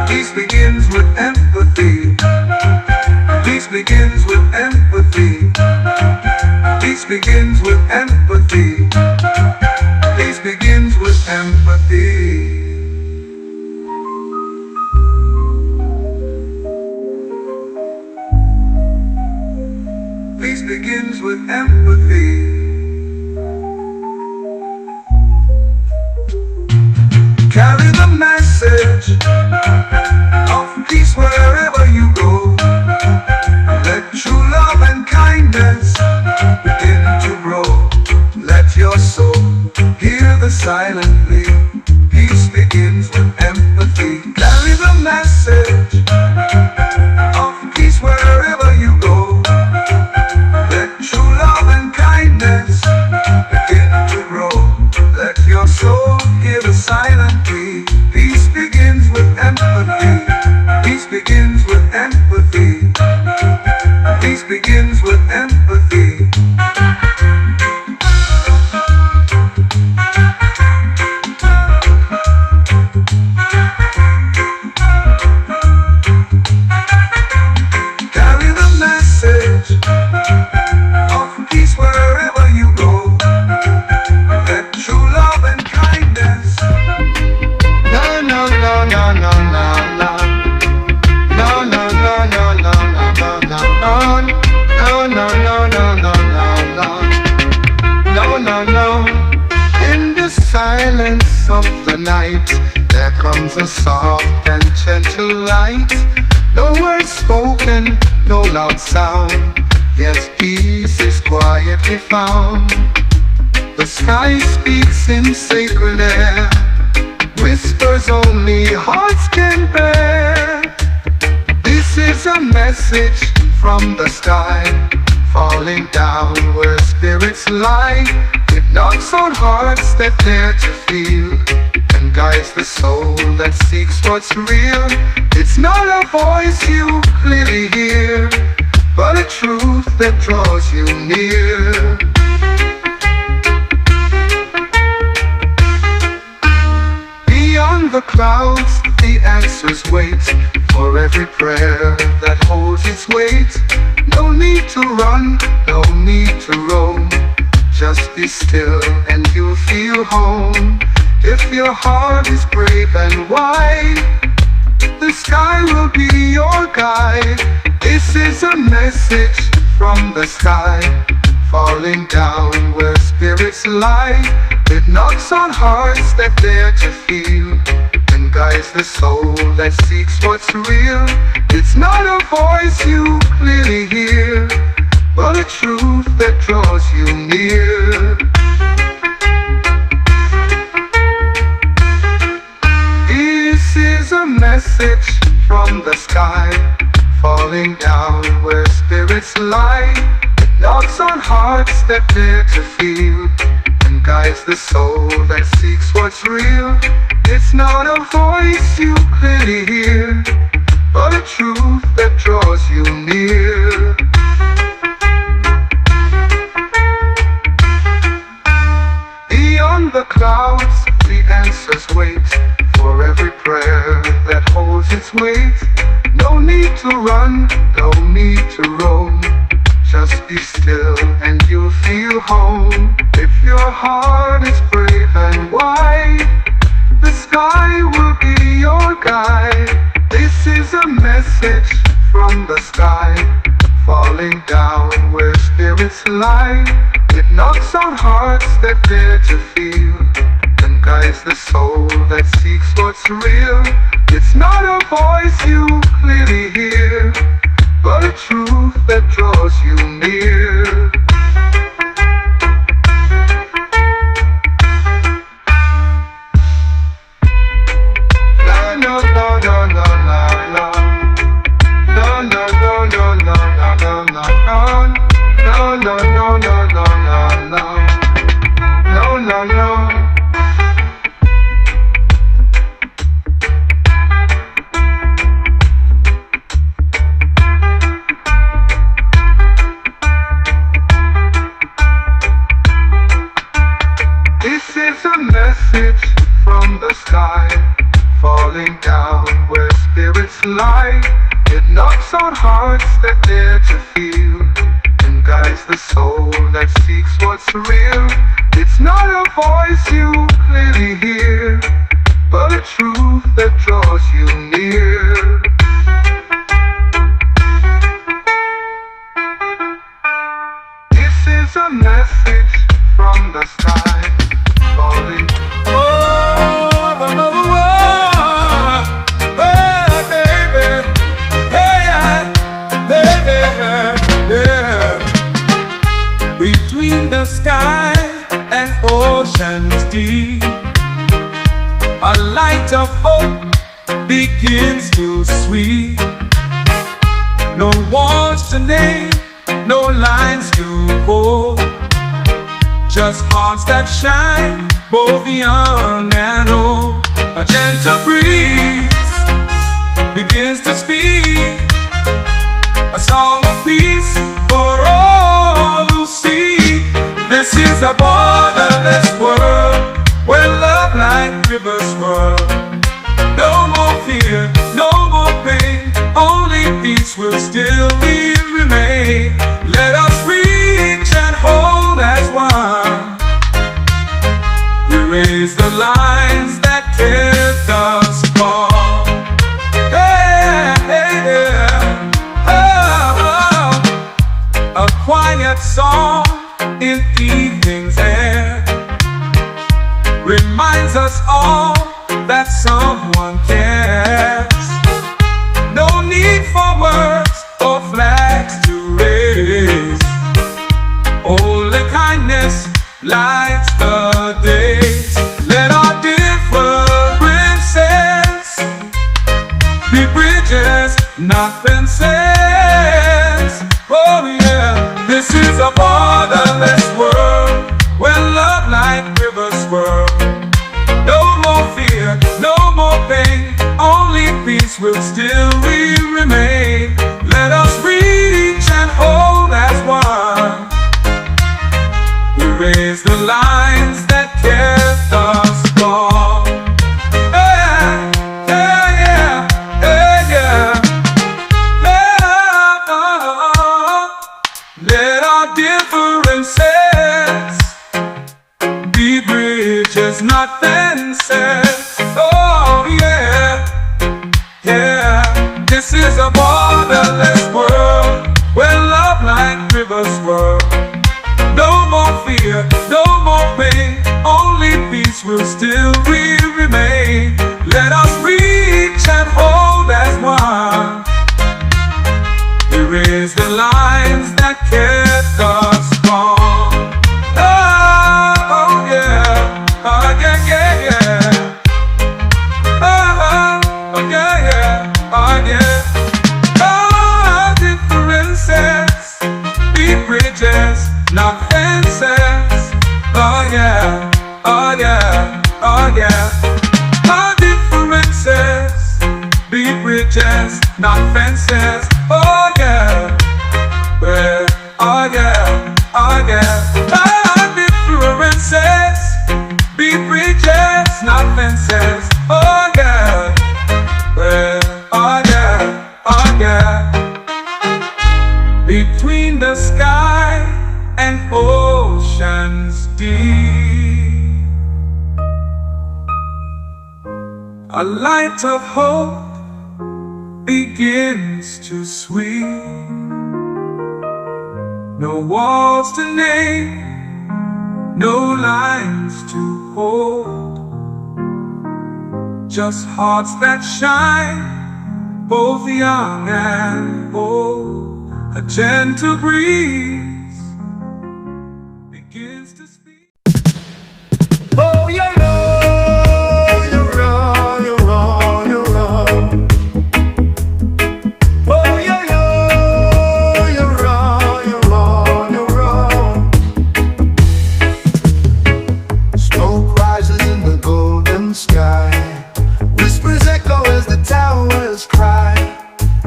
Peace begins with empathy. Peace begins with empathy. Peace begins with empathy. Peace begins with empathy. Peace begins with empathy. Carry the message of peace wherever you go. Let true love and kindness begin to grow. Let your soul hear the silently. Peace begins with empathy. Carry the message of peace wherever you go. Let true love and kindness begin to grow. Let your soul hear the silently. Peace begins with empathy. Peace begins with empathy. Peace begins with empathy. Carry the message of peace wherever you go. Let true love and kindness. No, no, no, no, no, no, no. No, no, no, no, no, no, no, no. No, no, no, no, no, no, no. No, no, no. In the silence of the night, there comes a soft and gentle light. No words spoken, no loud sound. Yes, peace is quietly found. The sky speaks in sacred air. Whispers only hearts can bear. This is a message from the sky, falling down where spirits lie. It knocks on hearts that dare to feel, and guides the soul that seeks what's real. It's not a voice you clearly hear, but a truth that draws you near. Beyond the clouds, the answers wait for every prayer that holds its weight. No need to run, no need to roam. Just be still and you'll feel home. If your heart is brave and wide, the sky will be your guide. This is a message from the sky, falling down where spirits lie. It knocks on hearts that dare to feel, and guides the soul that seeks what's real. It's not a voice you clearly hear, but a truth that draws you near. This is a message from the sky, falling down where spirits lie. It knocks on hearts that dare to feel, and guides the soul that seeks what's real. It's not a voice you clearly hear, but a truth that draws you near. Beyond the clouds, the answers wait for every prayer that holds its weight. No need to run, no need to roam. Just be still and you'll feel home. If your heart is brave and wide, the sky will be your guide. This is a message from the sky, falling down where spirits lie. It knocks on hearts that dare to feel, and guides the soul that seeks what's real. It's not a voice you clearly hear, but a truth that draws you near. No, no, no, no, no, no, no, no, no, no, no, no, no, no, no. No, no, no, no, no, no, no, no, no, no. knocks on hearts that dare to feel, and guides the soul that seeks what's real. It's not a voice you clearly hear, but a truth that draws you near. This is a message from the sky, calling. Between the sky and oceans deep, a light of hope begins to sweep. No walls to name, no lines to hold, just hearts that shine, both young and old. A gentle breeze begins to speak, a song of peace for all who see. This is a borderless world, where love like rivers swirl. No more fear, no more pain, only peace will still remain. Let us reach and hold as one. We raise the lines that kept us apart. Yeah, yeah, oh, oh. A quiet song in evening's air reminds us all that someone cares. No need for words or flags to raise, only kindness lights the days. Let our differences be bridges, not fences. Oh yeah, this is a borderless world, where love like rivers swirl. No more fear, no more pain, only peace will still remain. Let us reach and hold as one. We raise the lines that kept us strong. Yeah, yeah, yeah, yeah, yeah. Let our differences be bridges, not fences. Oh yeah, yeah. This is a borderless world, where love like rivers swirl. No more fear, no more pain, only peace will still remain. Let us reach and hold as one. We raise the lines that kept us strong. Oh yeah, oh yeah, yeah, yeah. Oh yeah, yeah, oh yeah. Oh, differences be bridges, not fences. Oh yeah, oh yeah, oh yeah. Our differences be bridges, not fences. Oh yeah, well, oh yeah, oh yeah. Our differences be bridges, not fences. Oh yeah, well, oh yeah, oh yeah. Between the sky and oceans deep, a light of hope begins to sweep. No walls to name, no lines to hold, just hearts that shine, both young and old. A gentle breeze begins to speak. Oh, you know you're wrong, you're wrong, you're wrong. Oh, you know you're wrong, you're wrong, you're wrong. Smoke rises in the golden sky, whispers echo as the towers cry.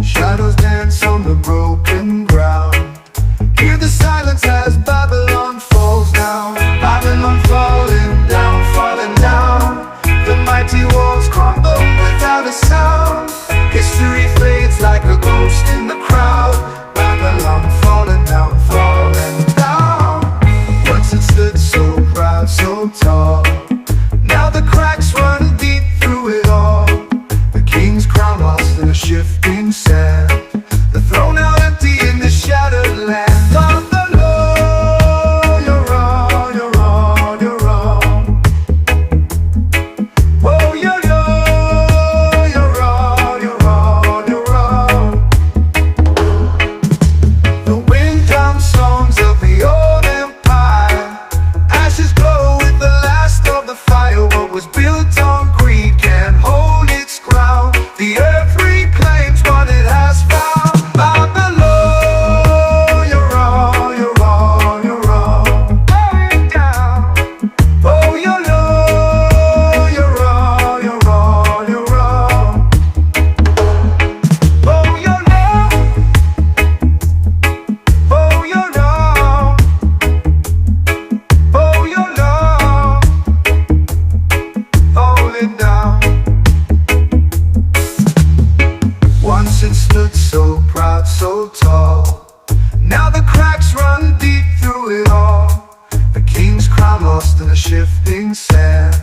Shadows dance on the broken ground. Hear the Now the cracks run deep through it all. The king's crown lost in the shifting sand.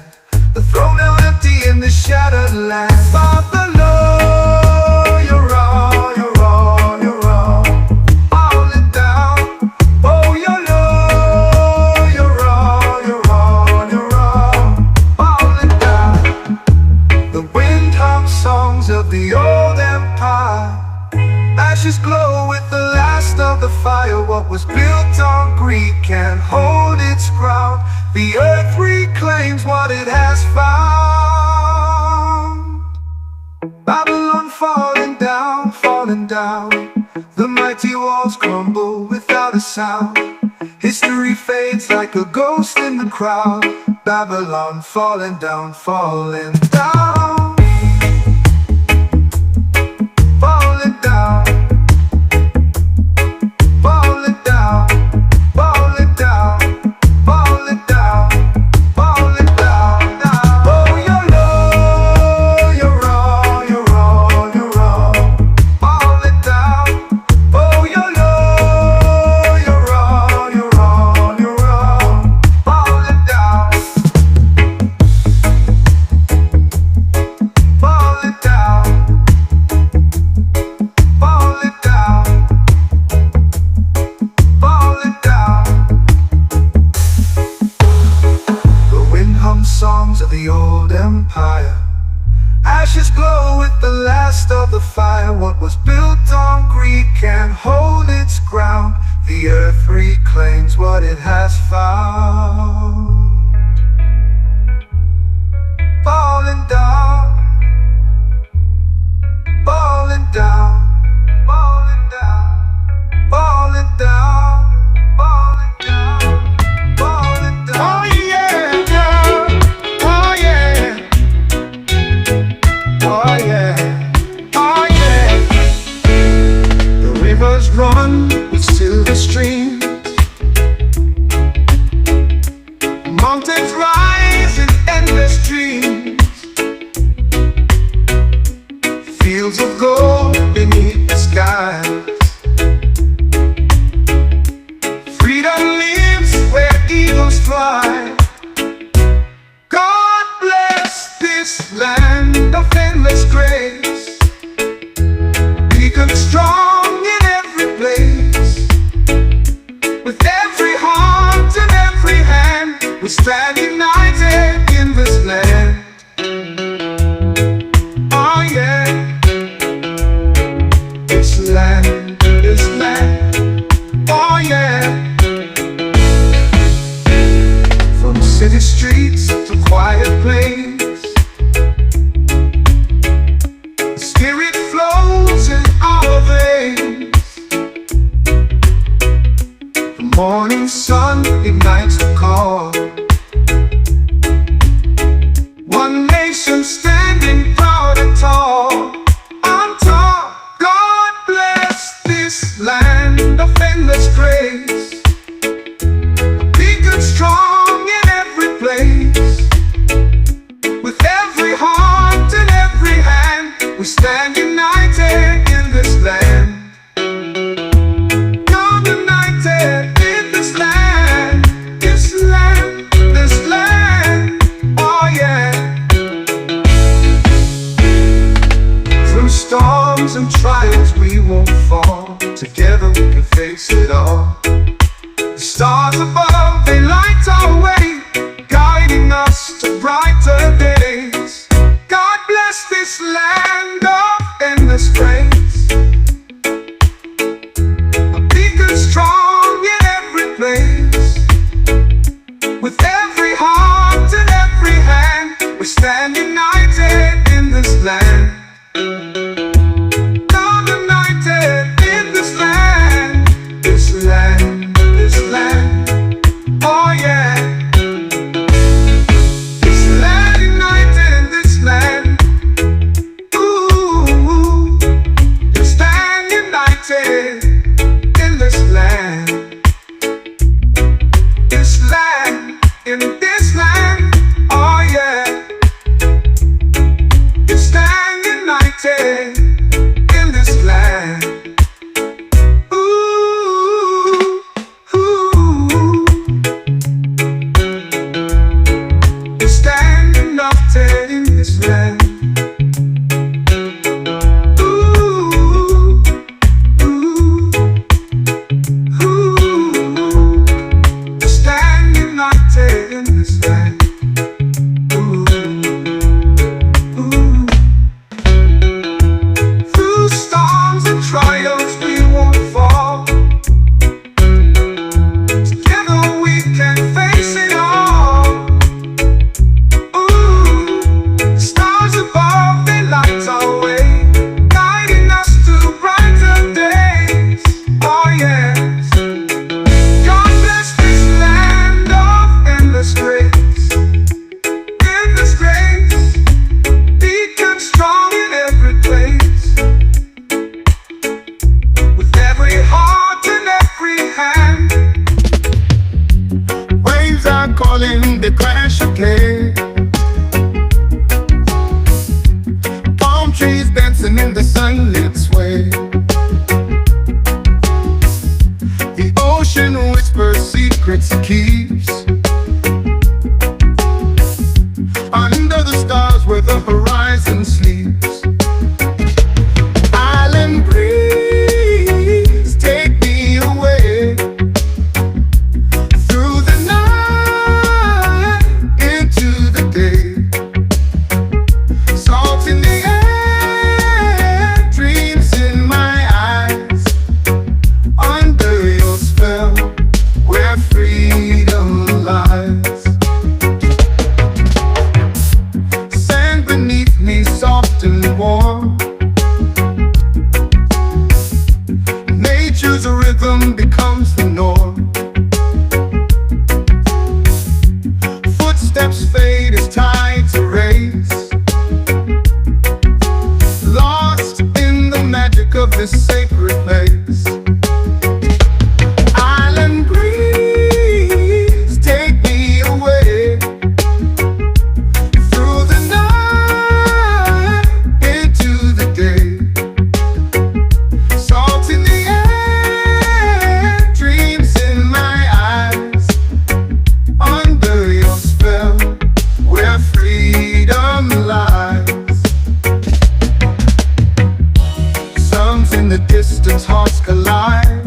The throne now empty in the shattered land. Father, Lord, you're all, you're all, you're all. Fall it down. Oh, you're Lord, you're all, you're all, you're all. Fall it down. The wind hums songs of the old empire. Ashes glow with the last of the fire. What was built on greed can't hold its ground. The earth reclaims what it has found. Babylon falling down, falling down. The mighty walls crumble without a sound. History fades like a ghost in the crowd. Babylon falling down, falling down. Falling down. Fall it down, fall it down, fall it down, fall it down, down. Oh, you're low, you're all, you're all, you're all. Fall it down. Oh, you're low, you're all, you're all, you're all. Fall it down. Fall it down. Fall it down. Fall it down. The wind hums songs of the old empire. Ashes glow with the last of the fire. What was built on greed can't hold its ground. The earth reclaims what it has found. Falling down. Falling down. Falling down. Falling down, falling down, falling down. Oh yeah, yeah. Oh yeah, oh yeah, oh yeah. The rivers run with silver streams. Mountains rise in endless dreams. Fields of gold beneath the sky. Eagles fly. God bless this land of endless grace. Become strong in every place. With every heart and every hand, we stand united in this land. Oh yeah. This land, this land. Oh yeah. City streets to quiet place. The spirit flows in our veins. The morning sun ignites the call. One nation standing proud and tall. On top, God bless this land of endless grace. Beacon strong. With every heart and every hand, we stand united in this land. God united in this land, this land, this land. Oh yeah. Through storms and trials we won't fall. Together we can face it all. The stars above, they light our way, guiding us to brighter days. God bless this land of endless grace. A beacon strong in every place. With every heart and every hand, we stand united in this land. God united in this land, this land, this land. Oh yeah. In this land, oh yeah, you stand united in this land. Ooh. secrets it keeps. Under the stars where the horizon sleeps. Island breeze, take me away through the night into the day. Salt in the air, dreams in my eyes. Under your spell, where freedom lies. Sand beneath me, soft and warm. Nature's rhythm becomes the norm. Footsteps fade as tides erase. Lost in the magic of this sacred place. Island breeze, take me away through the night into the day. Salt in the air, dreams in my eyes. Under your spell, where freedom lies. Suns in the distance, hearts collide.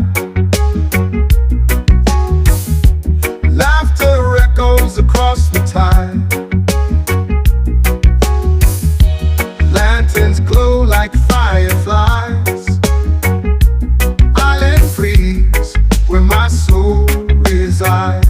Laughter echoes across the tide. Lanterns glow like fireflies. Island freeze, where my soul resides.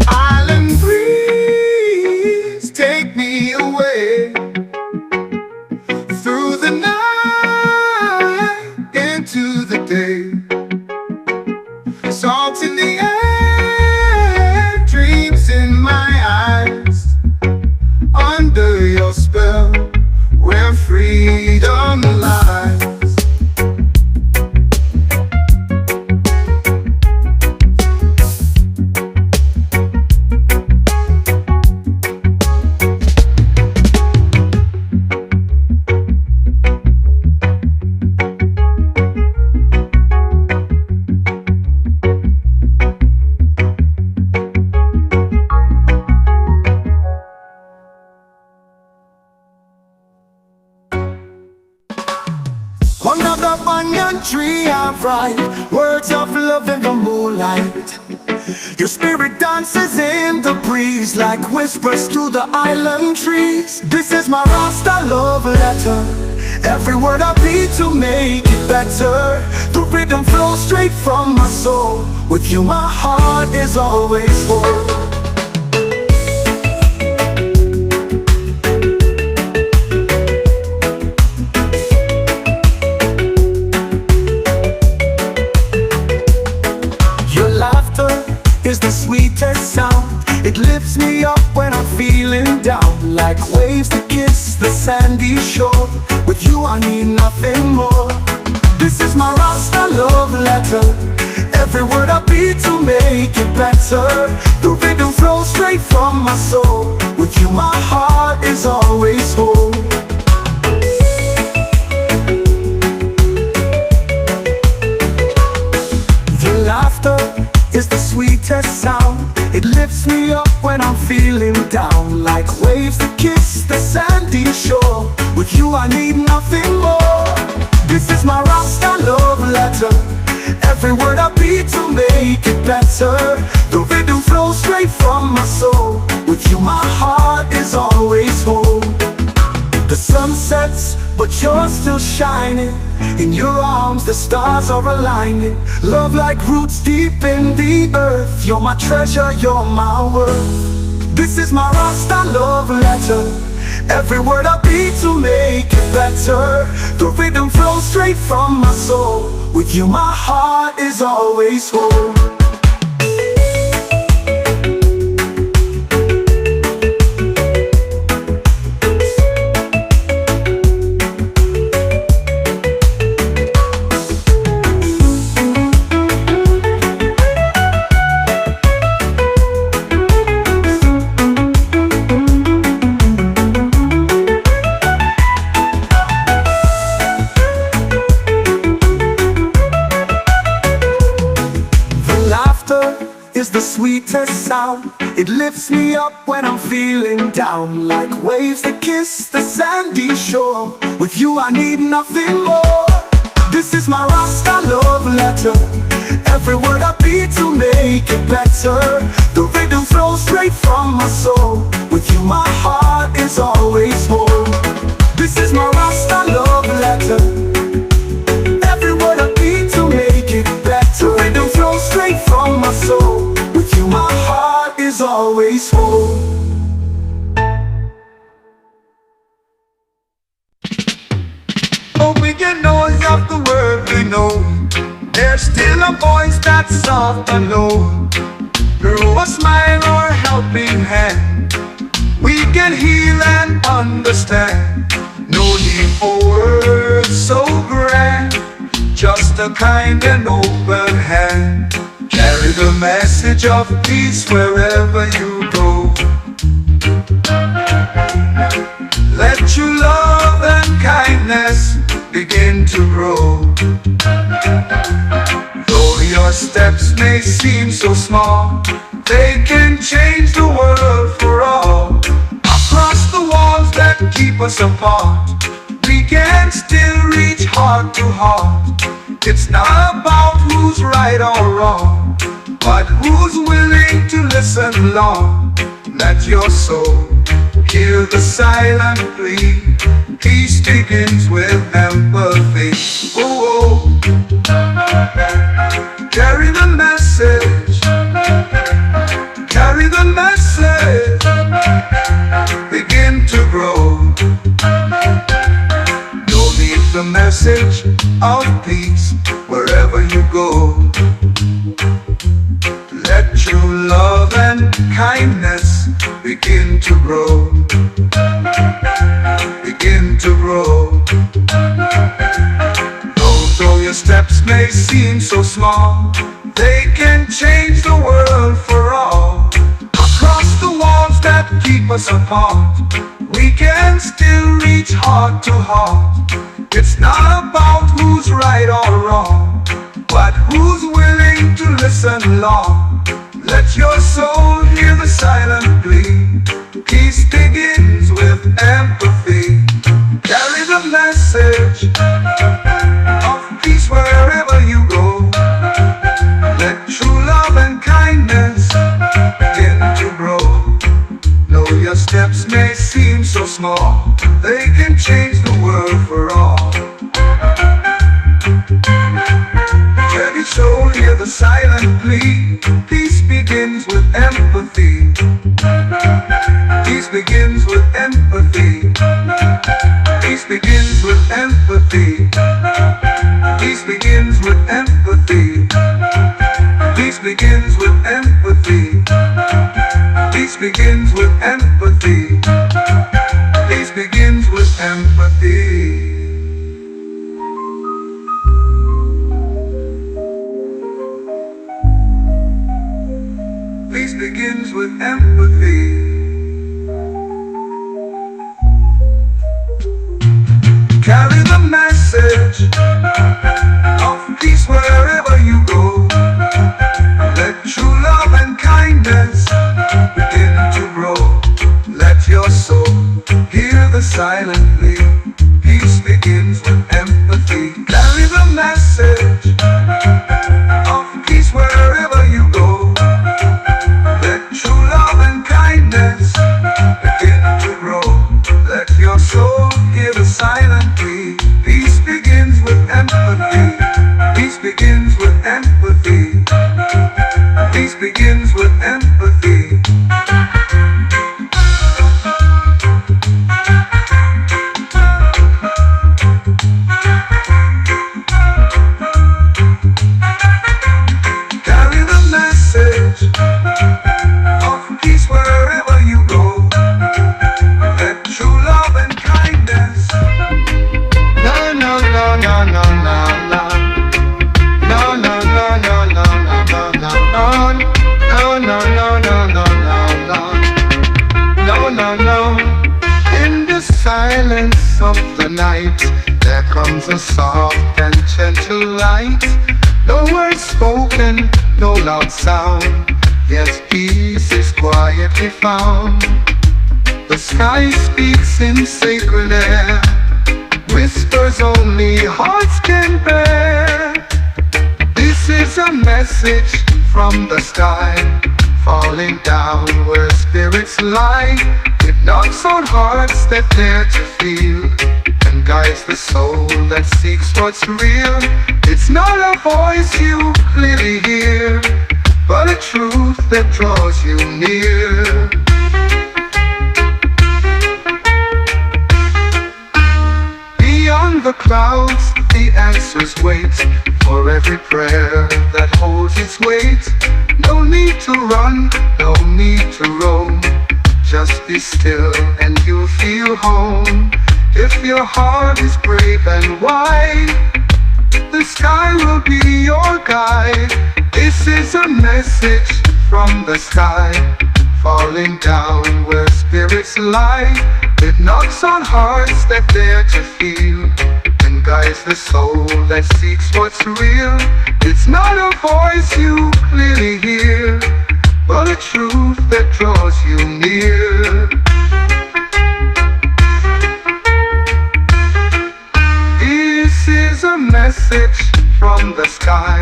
Island breeze, take me away through the night into the day. Salt in the air, dreams in my eyes. Under your spell, where freedom lies. Another banyan tree I write words of love in the moonlight. Your spirit dances in the breeze like whispers through the island trees. This is my Rasta love letter. Every word I beat to make it better. The rhythm flows straight from my soul. With you my heart is always full. Is the sweetest sound. It lifts me up when I'm feeling down. Like waves that kiss the sandy shore. With you I need nothing more. This is my Rasta love letter. Every word I beat to make it better. The rhythm flows straight from my soul. With you my heart is always whole. The laughter is the sweetest sound. It lifts me up when I'm feeling down. Like waves that kiss the sandy shore. With you I need nothing more. This is my Rasta love letter. Every word I beat to make it better. The rhythm flows straight from my soul. With you my heart is always whole. The sun sets, but you're still shining. In your arms the stars are aligning. Love like roots deep in the earth. You're my treasure, you're my worth. This is my Rasta love letter. Every word I beat to make it better. The rhythm flows straight from my soul. With you my heart is always whole. sound. It lifts me up when I'm feeling down, like waves that kiss the sandy shore. With you I need nothing more. This is my Rasta love letter. Every word I beat to make it better. The rhythm flows straight from my soul. With you my heart is always whole. This is my Rasta love letter. Every word I beat to make it better. The rhythm flows straight from my soul. With you my heart is always whole. Oh, we get noise of the world we know. There's still a voice that's soft and low. Through a smile or a helping hand, we can heal and understand. No need for words so grand, just a kind and open hand. Carry the message of peace wherever you go. Let your love and kindness begin to grow. Though your steps may seem so small, they can change the world for all. Across the walls that keep us apart, we can still reach heart to heart. It's not about who's right or wrong, but who's willing to listen long. Let your soul hear the silent plea. Peace begins with empathy. Oh, oh. Carry the message. Carry the message. Begin to grow. Don't leave the message of peace wherever you go. Let your love and kindness begin to grow. Begin to grow. Though your steps may seem so small, they can change the world for all. Across the walls that keep us apart, we can still reach heart to heart. It's not about who's right or wrong, but who's willing to listen long. Let your soul hear the silent plea. Peace begins with empathy. Carry the message of peace wherever you go. Let true love and kindness begin to grow. Though your steps may seem so small, they can change the world for all. Let your soul hear the silent plea. Peace begins with empathy. Peace begins with empathy. Peace begins with empathy. Peace begins with empathy. Peace begins with empathy. Peace begins with empathy. Peace begins with empathy. Peace begins with empathy. Carry the message of peace wherever you go. Let true love and kindness begin to grow. Let your soul hear the silent plea. Peace begins with empathy. Carry the message of peace wherever you go. Let true love and kindness begin to grow. Let your soul hear the silent plea. Peace begins with empathy. Peace begins with empathy. Peace begins with empathy. Carry the message of peace wherever you go. Let true love and kindness. No, no, no, no, no, no, no. No, no, no, no, no, no, no, no. No, no, no, no, no, no, no. No, no, no. In the silence of the night, there comes a soft and gentle light. No words spoken, no loud sound. Yes, peace is quietly found. The sky speaks in sacred air, whispers only hearts can bear. This is a message from the sky, falling down where spirits lie. It knocks on hearts that dare to feel, and guides the soul that seeks what's real. It's not a voice you clearly hear, but a truth that draws you near. Beyond the clouds, the answers wait for every prayer that holds its weight. No need to run, no need to roam. Just be still and you'll feel home. If your heart is brave and wide, the sky will be your guide. This is a message from the sky, falling down where spirits lie. It knocks on hearts that dare to feel, and guides the soul that seeks what's real. It's not a voice you clearly hear, but a truth that draws you near. This is a message from the sky,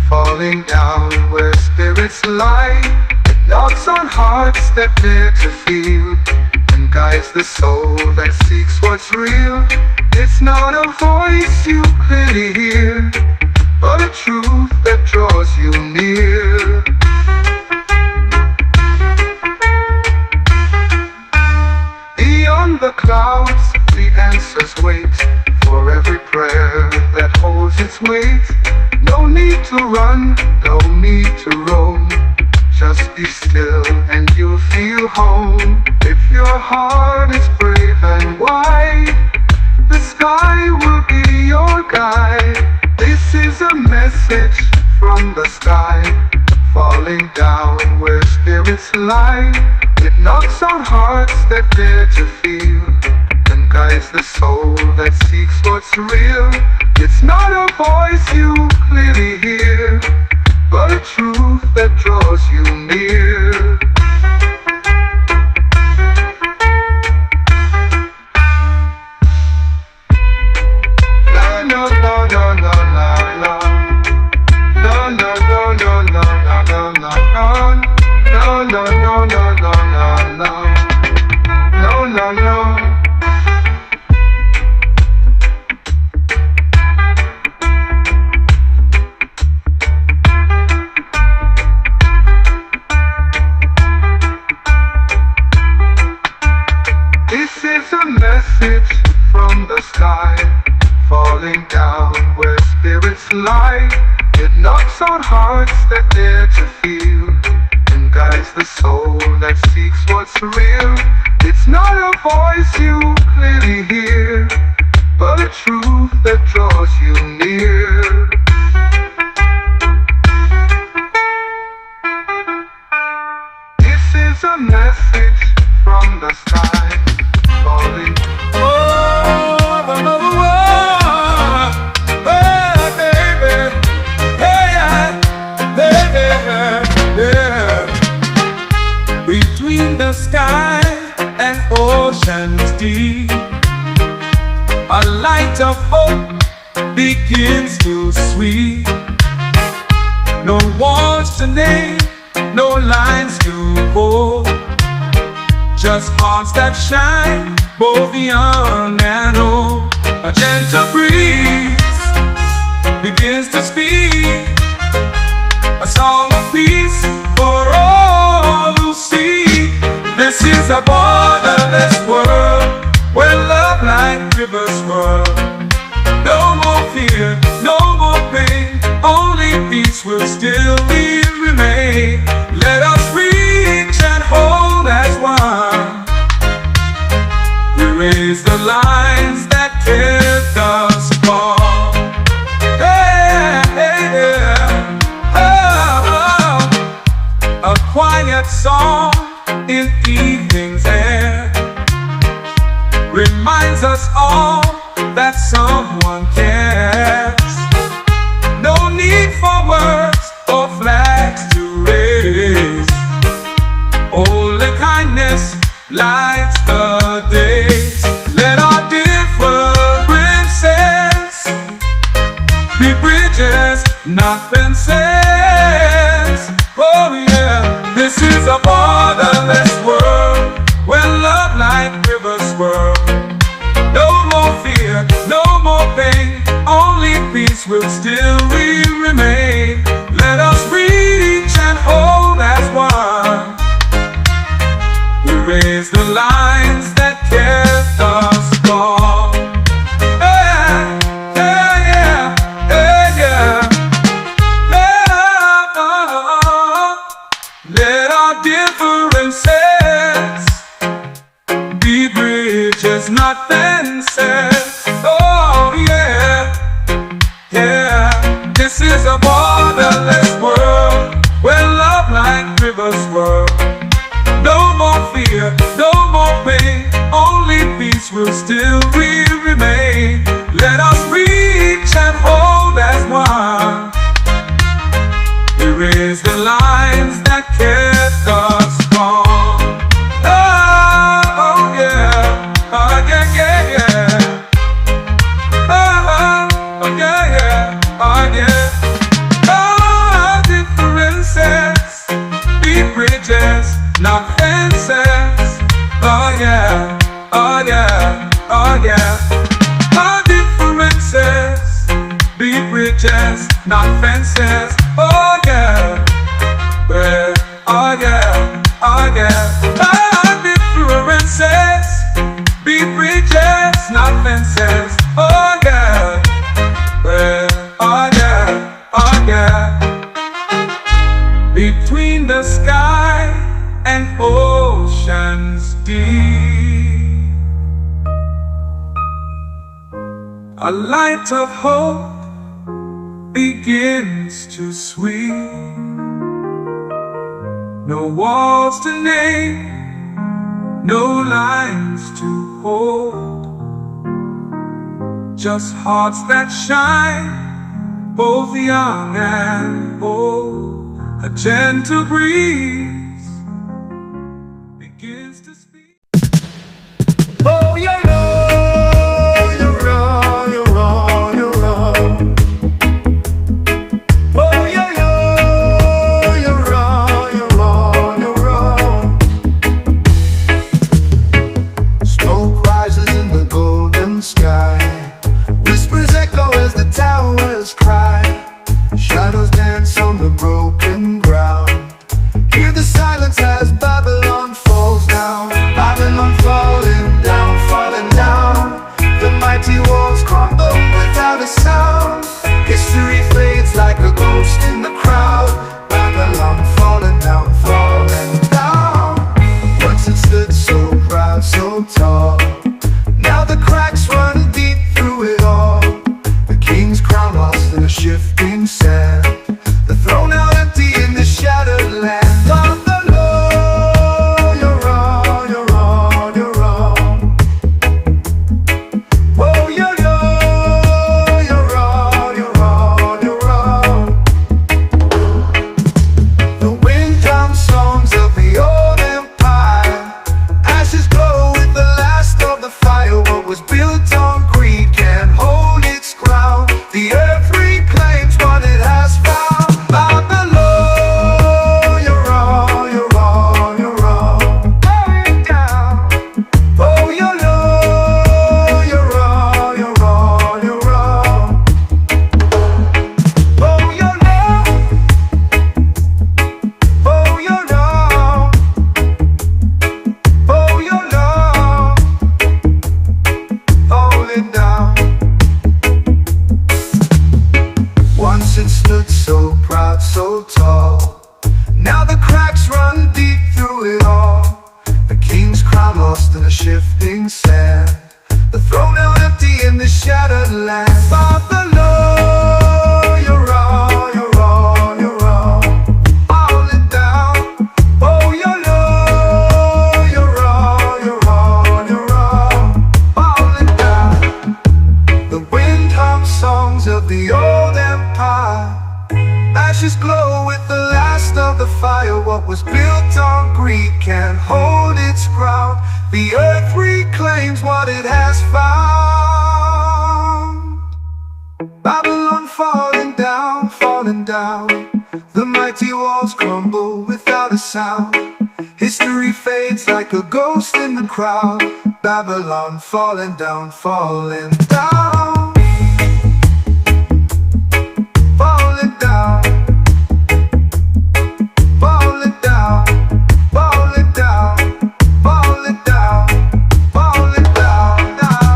falling down where spirits lie. It knocks on hearts that dare to feel, and guides the soul that seeks what's real. It's not a voice you clearly hear, but a truth that draws you near. Beyond the clouds, the answers wait for every prayer that holds its weight. No need to run, no need to roam. Just be still and you'll feel home. If your heart is brave and wide, the sky will be your guide. This is a message from the sky, falling down where spirits lie. It knocks on hearts that dare to feel, and guides the soul that seeks what's real. It's not a voice you clearly hear, but a truth that draws you near. No, no, no, no, no, no, no, no, no, no, no, no, no, no, no. No, no, no, no, no, no, no, no, no, no. This is a message from the sky, falling down where spirits lie. It knocks on hearts that dare to feel, and guides the soul that seeks what's real. It's not a voice you clearly hear, but a truth that draws you near. This is a message from the sky, falling. Oh, another one. Hey, baby. Hey, yeah. Between the sky and oceans deep, a light of hope begins to sweep. No walls to name, no lines to hold, just hearts that shine both young and old. A gentle breeze begins to speak, a song of peace for all who see. This is a borderless world where love like rivers swirl. No more fear, no more pain, only peace will still remain. Let us reach and hold as one. Erase the lines that kept us apart. Hey, hey, yeah. Oh, a quiet song in evening's air reminds us all that someone cares. No need for words or flags to raise, lights the days. Let our differences be bridges, not fences. Oh yeah, this is a borderless world where love like rivers swirl. No more fear, no more pain, only peace will still remain. Let us reach and hold as one. Erase the lines that kept us gone. Yeah, yeah, yeah, yeah, yeah. Let our differences be bridges, not fences. Oh yeah, yeah. This is a borderless world where love like rivers swirl. No more fear, no more pain, only peace will still remain. Let us reach and hold as one. Erase the lines that kept us strong. Oh yeah, oh yeah, yeah, yeah. Oh yeah, yeah, oh yeah. Our differences be bridges, not fences. Oh yeah, oh yeah, oh yeah. Our differences be bridges, not fences. Oh yeah, well, oh yeah, oh yeah. Our differences be bridges, not fences. Oh yeah, well, oh yeah, oh yeah. Between the sky and oceans deep, a light of hope begins to sweep. No walls to name, no lines to hold, just hearts that shine, both young and old. A gentle breeze begins to speak. Oh, you know, you're wrong, you're wrong, you're wrong. Oh, you know, you're wrong, you're wrong, you're wrong. Smoke rises in the golden sky, whispers echo as the towers cry. Shadows dance on the broken ground. Hear the silence as Babylon falls down. Babylon falling down, falling down. The mighty walls crumble without a sound. History fades like a ghost in the crowd. Babylon falling down, falling down. Once it stood so proud, so tall, now the cracks run deep through it all. The king's crown lost in a shifting sand, the throne now empty in the shattered land. On the low, you're wrong, you're wrong, you're wrong. Oh, you know, you're wrong, you're wrong, you're wrong. The wind drums songs of the old empire, ashes glow with the last of the fire. What was built on greed can't hold its ground. The earth reclaims what it has found. Babylon, you're wrong, you're wrong, you're wrong. Going down. Oh, you know, you're wrong, you're wrong, you're wrong. Oh, you know, oh, you know, oh, you know, falling down. Once it stood so proud, so tall, now the cracks run deep through it all. The king's crown lost in a shifting sand, the throne now empty in the shattered land. Babylon, you're wrong, you're wrong, you're wrong. Falling down. Oh, you know, you're wrong, you're wrong, you're wrong. Falling down. The wind hums songs of the old empire, ashes glow with the last of the fire. What was built on greed can't hold its ground. The earth reclaims what it has found. Babylon falling down, falling down. The mighty walls crumble without a sound. History fades like a ghost in the crowd. Babylon falling down, falling down. Falling down. Falling down. Falling down. Falling down. Falling down.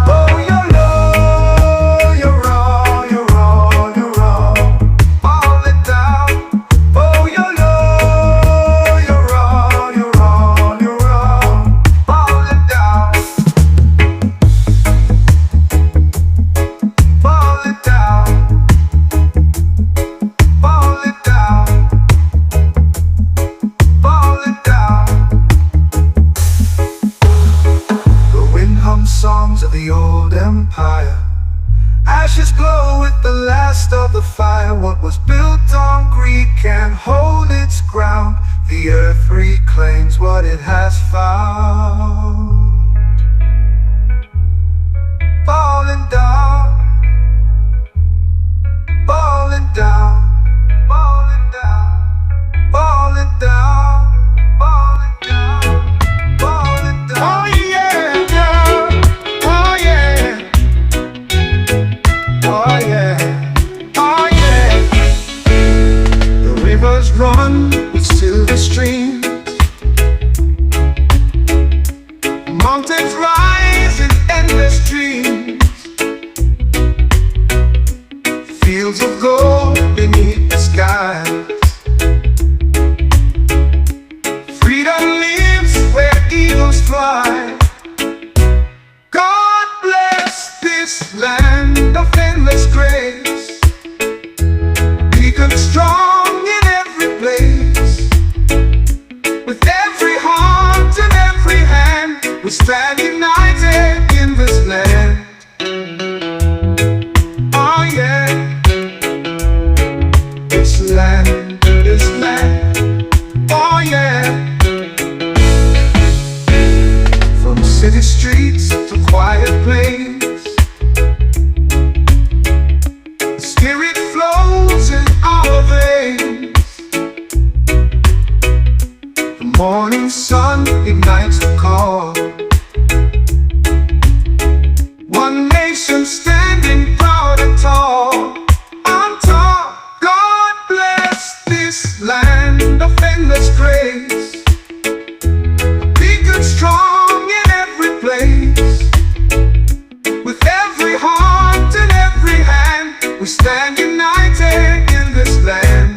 Oh, you're low, you're wrong, you're wrong, you're wrong. Falling down. Oh, you're low, you're wrong, you're wrong, you're wrong. Falling down. Falling down. Falling down. Falling down. The wind hums songs of the old empire. Ashes glow with the last of the fire. What was built on greed can't hold its ground. The earth reclaims what it has found. Falling down. Falling down. Falling down. Falling down. Falling down. Falling down. Oh yeah, yeah. Oh yeah. Oh yeah. Oh yeah. The rivers run with silver streams. Mountains rise in endless dreams. Fields of gold beneath the skies. Freedom lives where eagles fly. God bless this land of endless grace. Beacon strong in every place. With every heart and every hand, we stand united in this land. Oh yeah. This land, this land. Oh yeah. From city streets to quiet plains, the spirit flows in our veins. The morning sun ignites the call. One nation standing proud and tall. On top, God bless this land of endless grace. A beacon strong in every place. With every heart and every hand, we stand united in this land.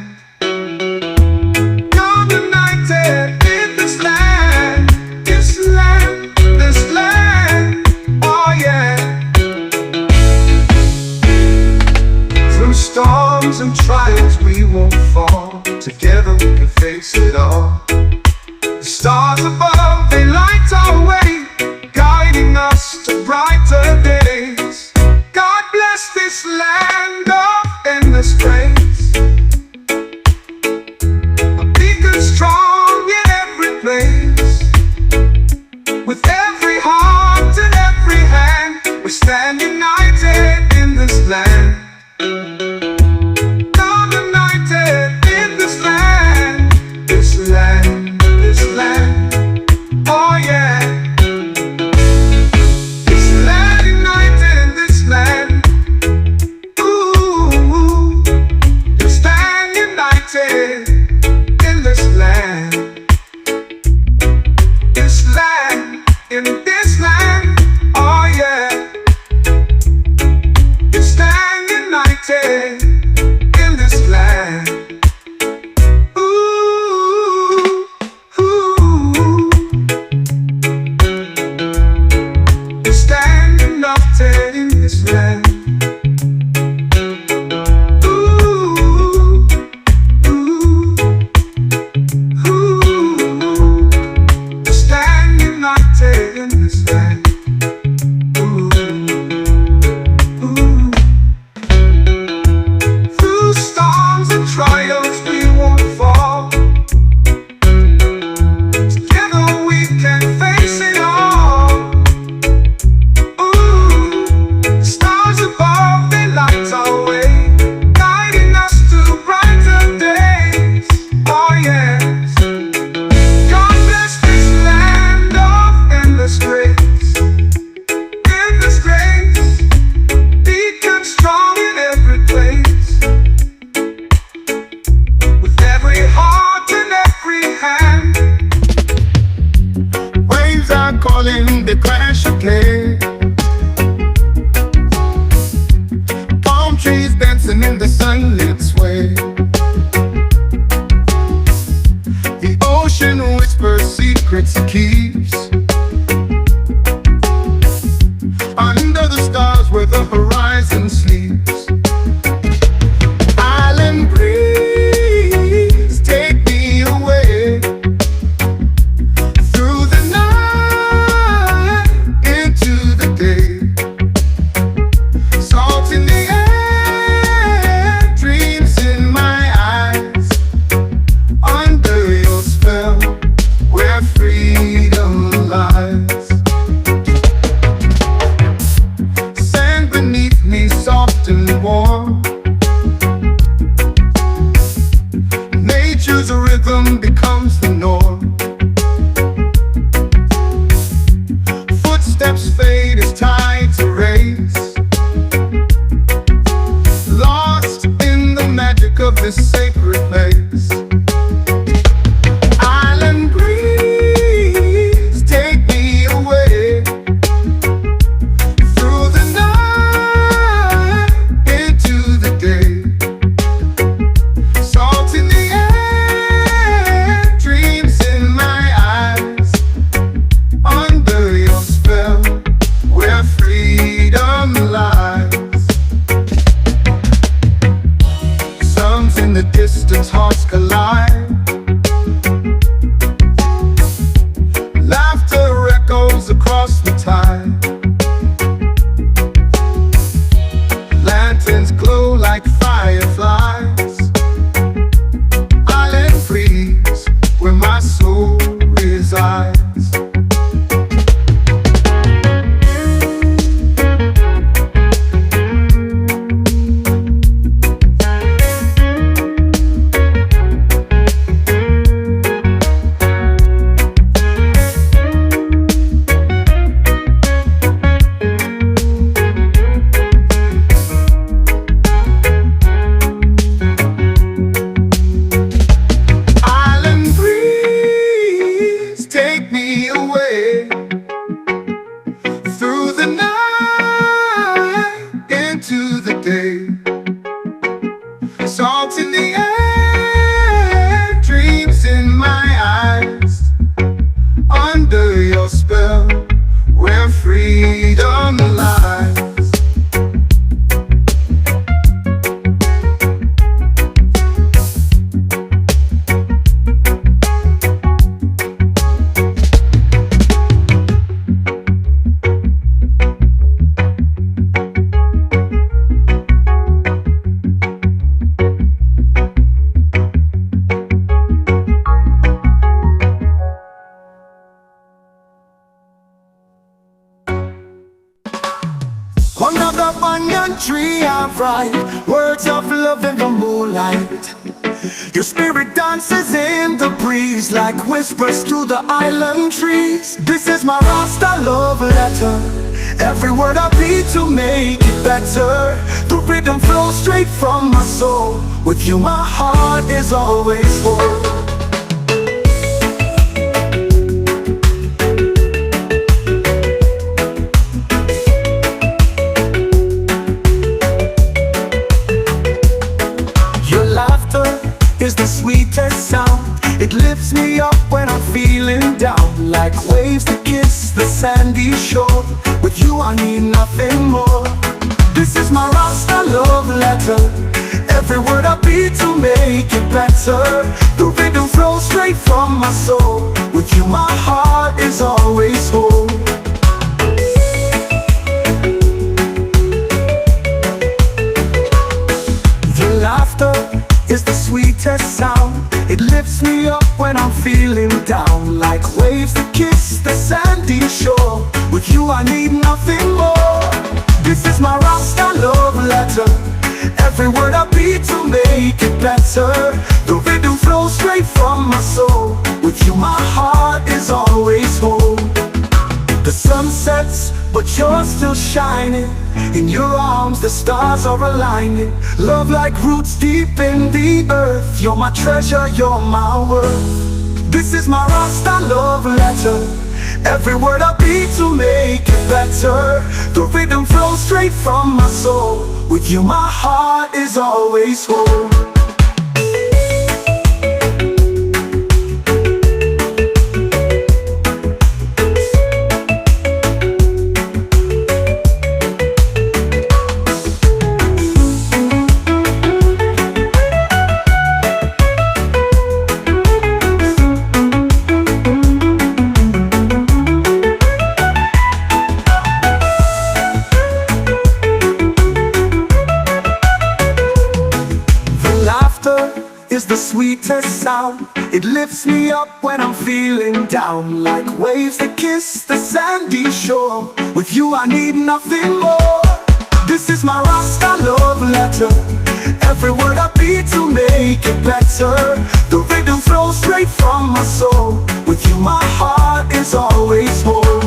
You're united in this land. This land, this land. Oh yeah. Through storms and trials we won't fall. Together we can face it all. The stars above, they light our way, guiding us to brighter days. God bless this land of endless grace. A beacon strong in every place. With every heart and every hand, we stand united in this land. Not united in this land. This land, this land. Oh yeah. This land united in this land. Ooh, we stand united in this land. This land, in this land. Oh yeah. We stand united in this land. Ooh, ooh. We stand united in this land. Ooh, ooh, ooh. We stand united in this land. Ooh, ooh. Through storms and trials we won't fall. Together we can face it all. are calling the clash of clay. Palm trees dancing in the sunlit sway. The ocean whispers secrets it keeps. Under the stars where the horizon sleeps. Island breeze, take me away through the night into the day. Salt in the air, dreams in my eyes. Under your spell, where freedom lies. Sand beneath me, soft and warm. Nature's rhythm becomes the norm. Footsteps fade as tides erase. Lost in the magic of this sacred place. Island breeze, take me away through the night into the day. Salt in the air, dreams in my eyes. Under your spell, where freedom lies. Suns in the distance, hearts collide. Laughter echoes across the tide. Lanterns glow like fireflies. Island breeze, where my soul resides. Island breeze, take me away through the night into the day. Salt in the air, dreams in my eyes. Under your spell, where freedom lies. Another banyan tree I write words of love in the moonlight. Your spirit dances in the breeze like whispers through the island trees. This is my Rasta love letter. Every word I beat to make it better. The rhythm flows straight from my soul. With you my heart is always full. Is the sweetest sound. It lifts me up when I'm feeling down. Like waves that kiss the sandy shore. With you I need nothing more. This is my Rasta love letter. Every word I beat to make it better. The rhythm flows straight from my soul. With you my heart is always whole. The laughter is the sweetest sound. It lifts me up when I'm feeling down. Like waves that kiss the sandy shore. With you I need nothing more. This is my Rasta love letter. Every word I beat to make it better. The rhythm flows straight from my soul. With you my heart is always whole. The sun sets, but you're still shining. In your arms the stars are aligning. Love like roots deep in the earth. You're my treasure, you're my worth. This is my Rasta love letter. Every word I beat to make it better. The rhythm flows straight from my soul. With you my heart is always whole. Is the sweetest sound. It lifts me up when I'm feeling down, like waves that kiss the sandy shore. With you I need nothing more. This is my Rasta love letter. Every word I beat to make it better. The rhythm flows straight from my soul. With you my heart is always whole.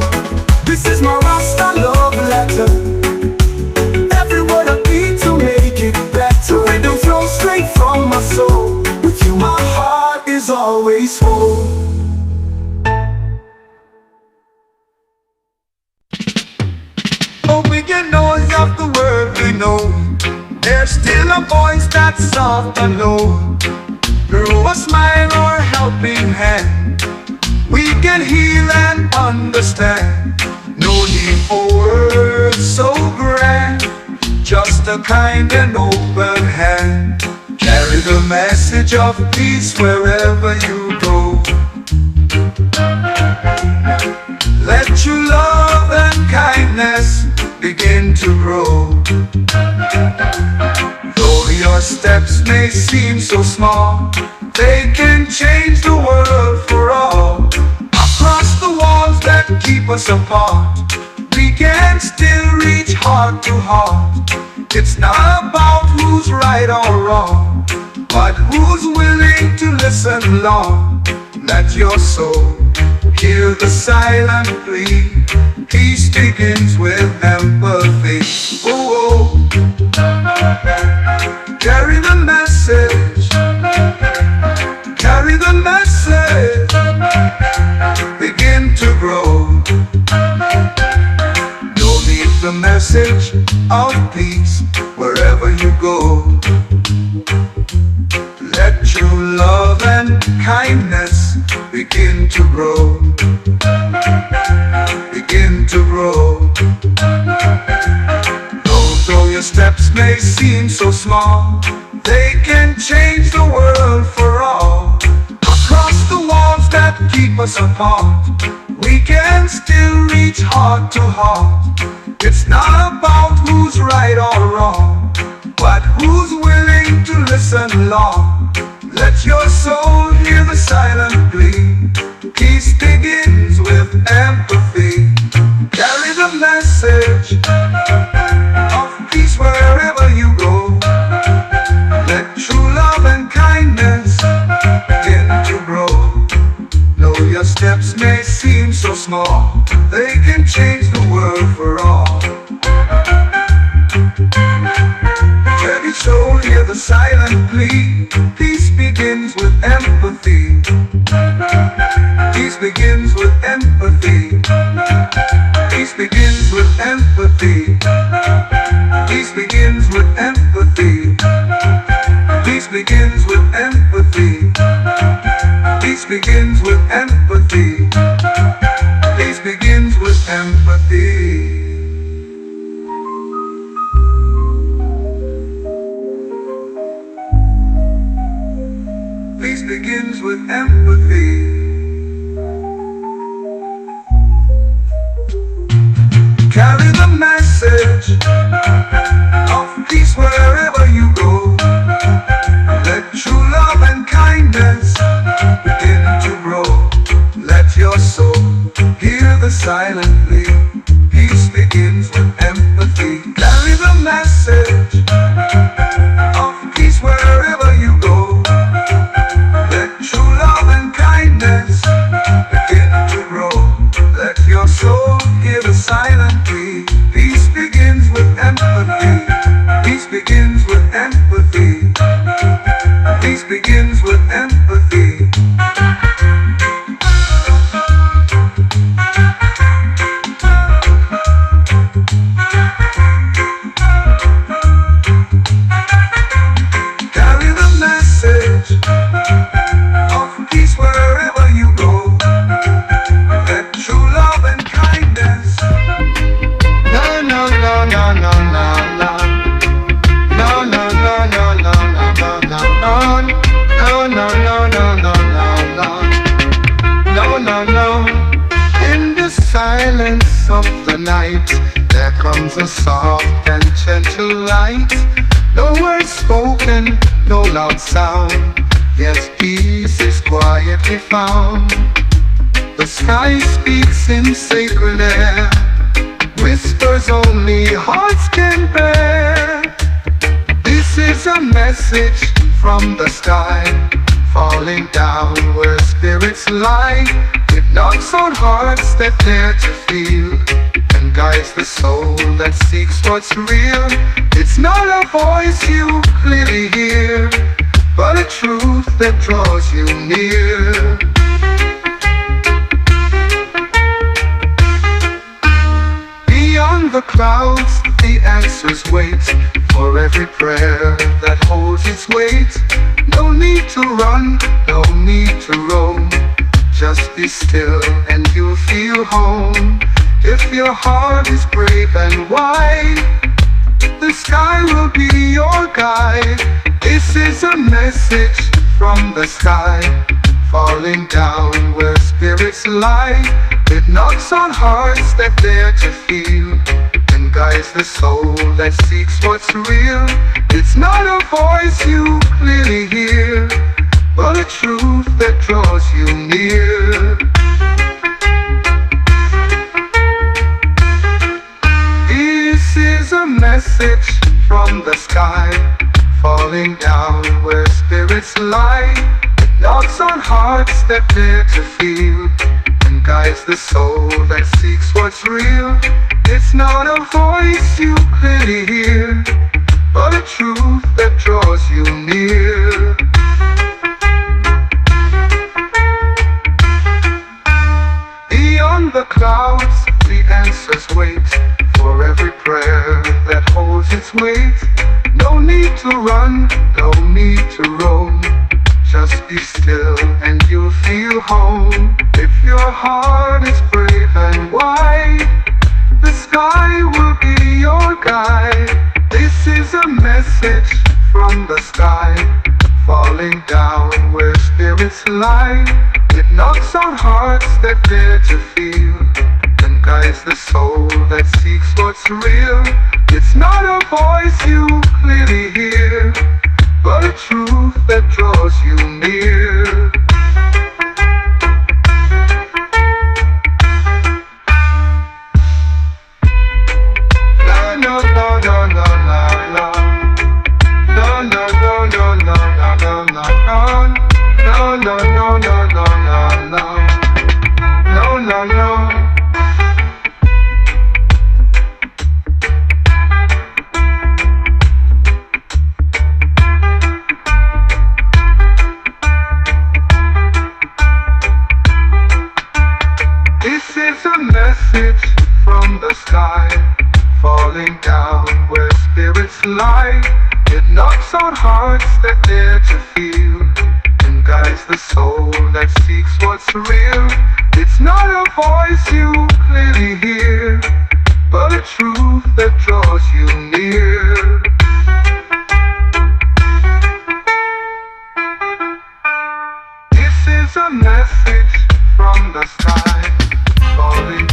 This is my Rasta love letter. Every word I beat to make it better. The rhythm flows straight from my soul. With you my heart is always whole. Oh, we get noise of the world we know. There's still a voice that's soft and low. Through a smile or a helping hand, we can heal and understand. No need for words so grand, just a kind and open hand. Carry the message of peace wherever you go. Let your love and kindness begin to grow. Though your steps may seem so small, they can change the world for all. Across the walls that keep us apart, we can still reach heart to heart. It's not about who's right or wrong, but who's willing to listen long. Let your soul hear the silent plea. Peace begins with empathy. Oh, oh. Carry the message. Carry the message. Begin to grow. Don't leave the message of peace wherever you go. Let your love and kindness begin to grow. Begin to grow. Though your steps may seem so small, they can change the world for all. Across the walls that keep us apart, we can still reach heart to heart. It's not about who's right or wrong, but who's willing to listen long. Let your soul hear the silent plea. Peace begins with empathy. Carry the message of peace wherever you go. Let true love and kindness begin to grow. Though your steps may seem so small, they can change the world for all. Every soul hear the silent plea. Peace begins with empathy. Peace begins with empathy. Peace begins with empathy. Peace begins with empathy. Peace begins with empathy. Peace begins with empathy. Peace begins with empathy. Peace begins with empathy. Carry the message of peace wherever you go. Let true love and kindness begin to grow. Let your soul hear the silent plea. Peace begins with empathy. Carry the message of peace wherever you go. Let true love and kindness begin to grow. Let your soul hear the silent plea. Peace begins with empathy. Peace begins with empathy. Peace begins with empathy. night, there comes a soft and gentle light. No words spoken, no loud sound, yet peace is quietly found. The sky speaks in sacred air, whispers only hearts can bear. This is a message from the sky, falling down where spirits lie. It knocks on hearts that dare to feel, and guides the soul that seeks what's real. It's not a voice you clearly hear, but a truth that draws you near. Beyond the clouds, the answers wait for every prayer that holds its weight. No need to run, no need to roam, just be still and you'll feel home. If your heart is brave and wide, the sky will be your guide. This is a message from the sky, falling down where spirits lie. It knocks on hearts that dare to feel, and guides the soul that seeks what's real. It's not a voice you clearly hear, but a truth that draws you near. This is a message from the sky, falling down where spirits lie. It knocks on hearts that dare to feel, and guides the soul that seeks what's real. It's not a voice you clearly hear, but a truth that draws you near. Beyond the clouds, the answers wait for every prayer that holds its weight. No need to run, no need to roam, just be still and you'll feel home. If your heart is brave and wide, the sky will be your guide. This is a message from the sky, falling down where spirits lie. It knocks on hearts that dare to feel, and guides the soul that seeks what's real. It's not a voice you clearly hear, but a truth that draws you near. La la la la la la la. La la la la la la la la. La la la la la la la. La la la. This is a message from the sky, falling down where spirits lie. It knocks on hearts that dare to feel, and guides the soul that seeks what's real. It's not a voice you clearly hear, but a truth that draws you near. This is a message from the sky, falling.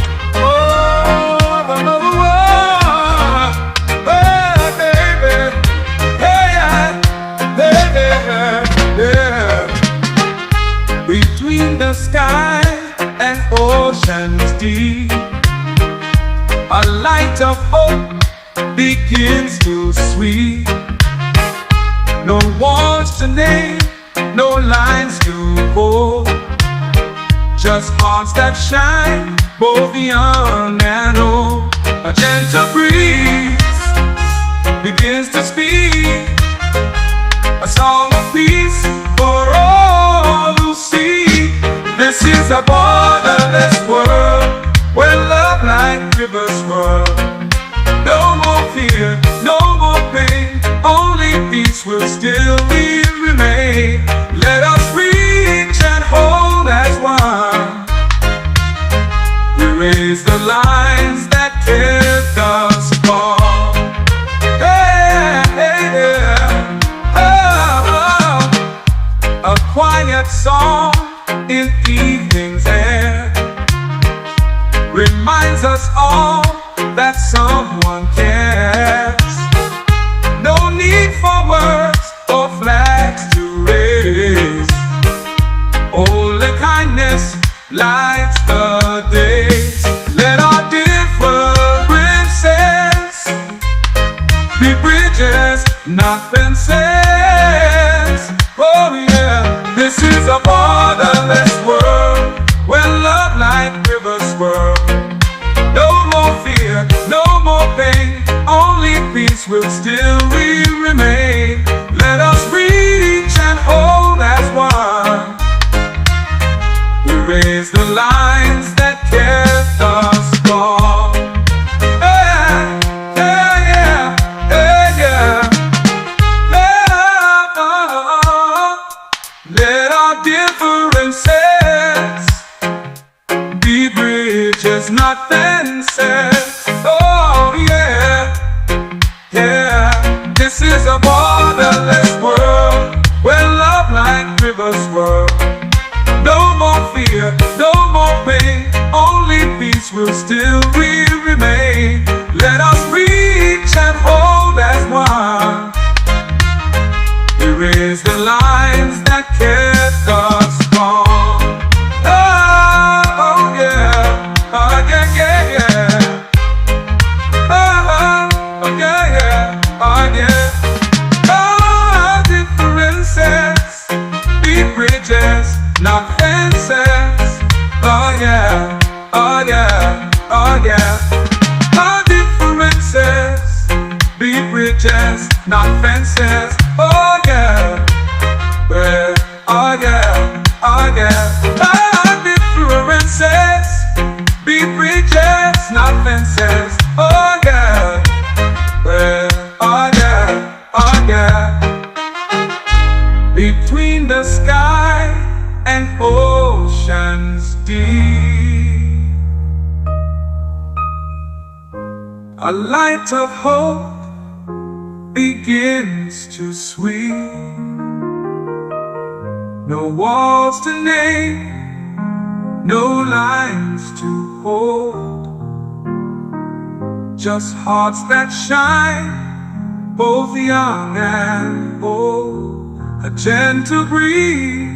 Between the sky and oceans deep, a light of hope begins to sweep. No walls to name, no lines to hold, just hearts that shine both young and old. A gentle breeze begins to speak, a song of peace for all who see. This is a borderless world where love like rivers swirl. No more fear, no more pain, only peace will still remain. Let us reach and hold as one. We raise the lines that kept us apart. A quiet song in evening's air reminds us all that someone cares. No need for words or flags to raise. Only kindness lights the days. Let our differences be bridges, not fences. Oh yeah, this is a borderless world where love like rivers swirl. No more fear, no more pain, only peace will still remain. Let us reach and hold as one. We raise the lines that kept us gone. Yeah, yeah, yeah, yeah, yeah. Let our differences be bridges, not fences. Oh yeah, yeah. This is a borderless world where love like rivers swirl. No more fear, no more pain, only peace will still remain. Let us reach and hold as one. We raise the lines that kept us strong. Oh yeah, oh yeah, yeah, yeah. Oh yeah, yeah, oh yeah. Our differences be bridges, not fences. Oh yeah, oh yeah, oh yeah. Our differences be bridges, not fences. Oh yeah, well, oh yeah, oh yeah. Our differences be bridges, not fences. Oh yeah, well, oh yeah, oh yeah. Between the sky and oceans deep, a light of hope begins to sweep. No walls to name, no lines to hold, just hearts that shine, both young and old. A gentle breeze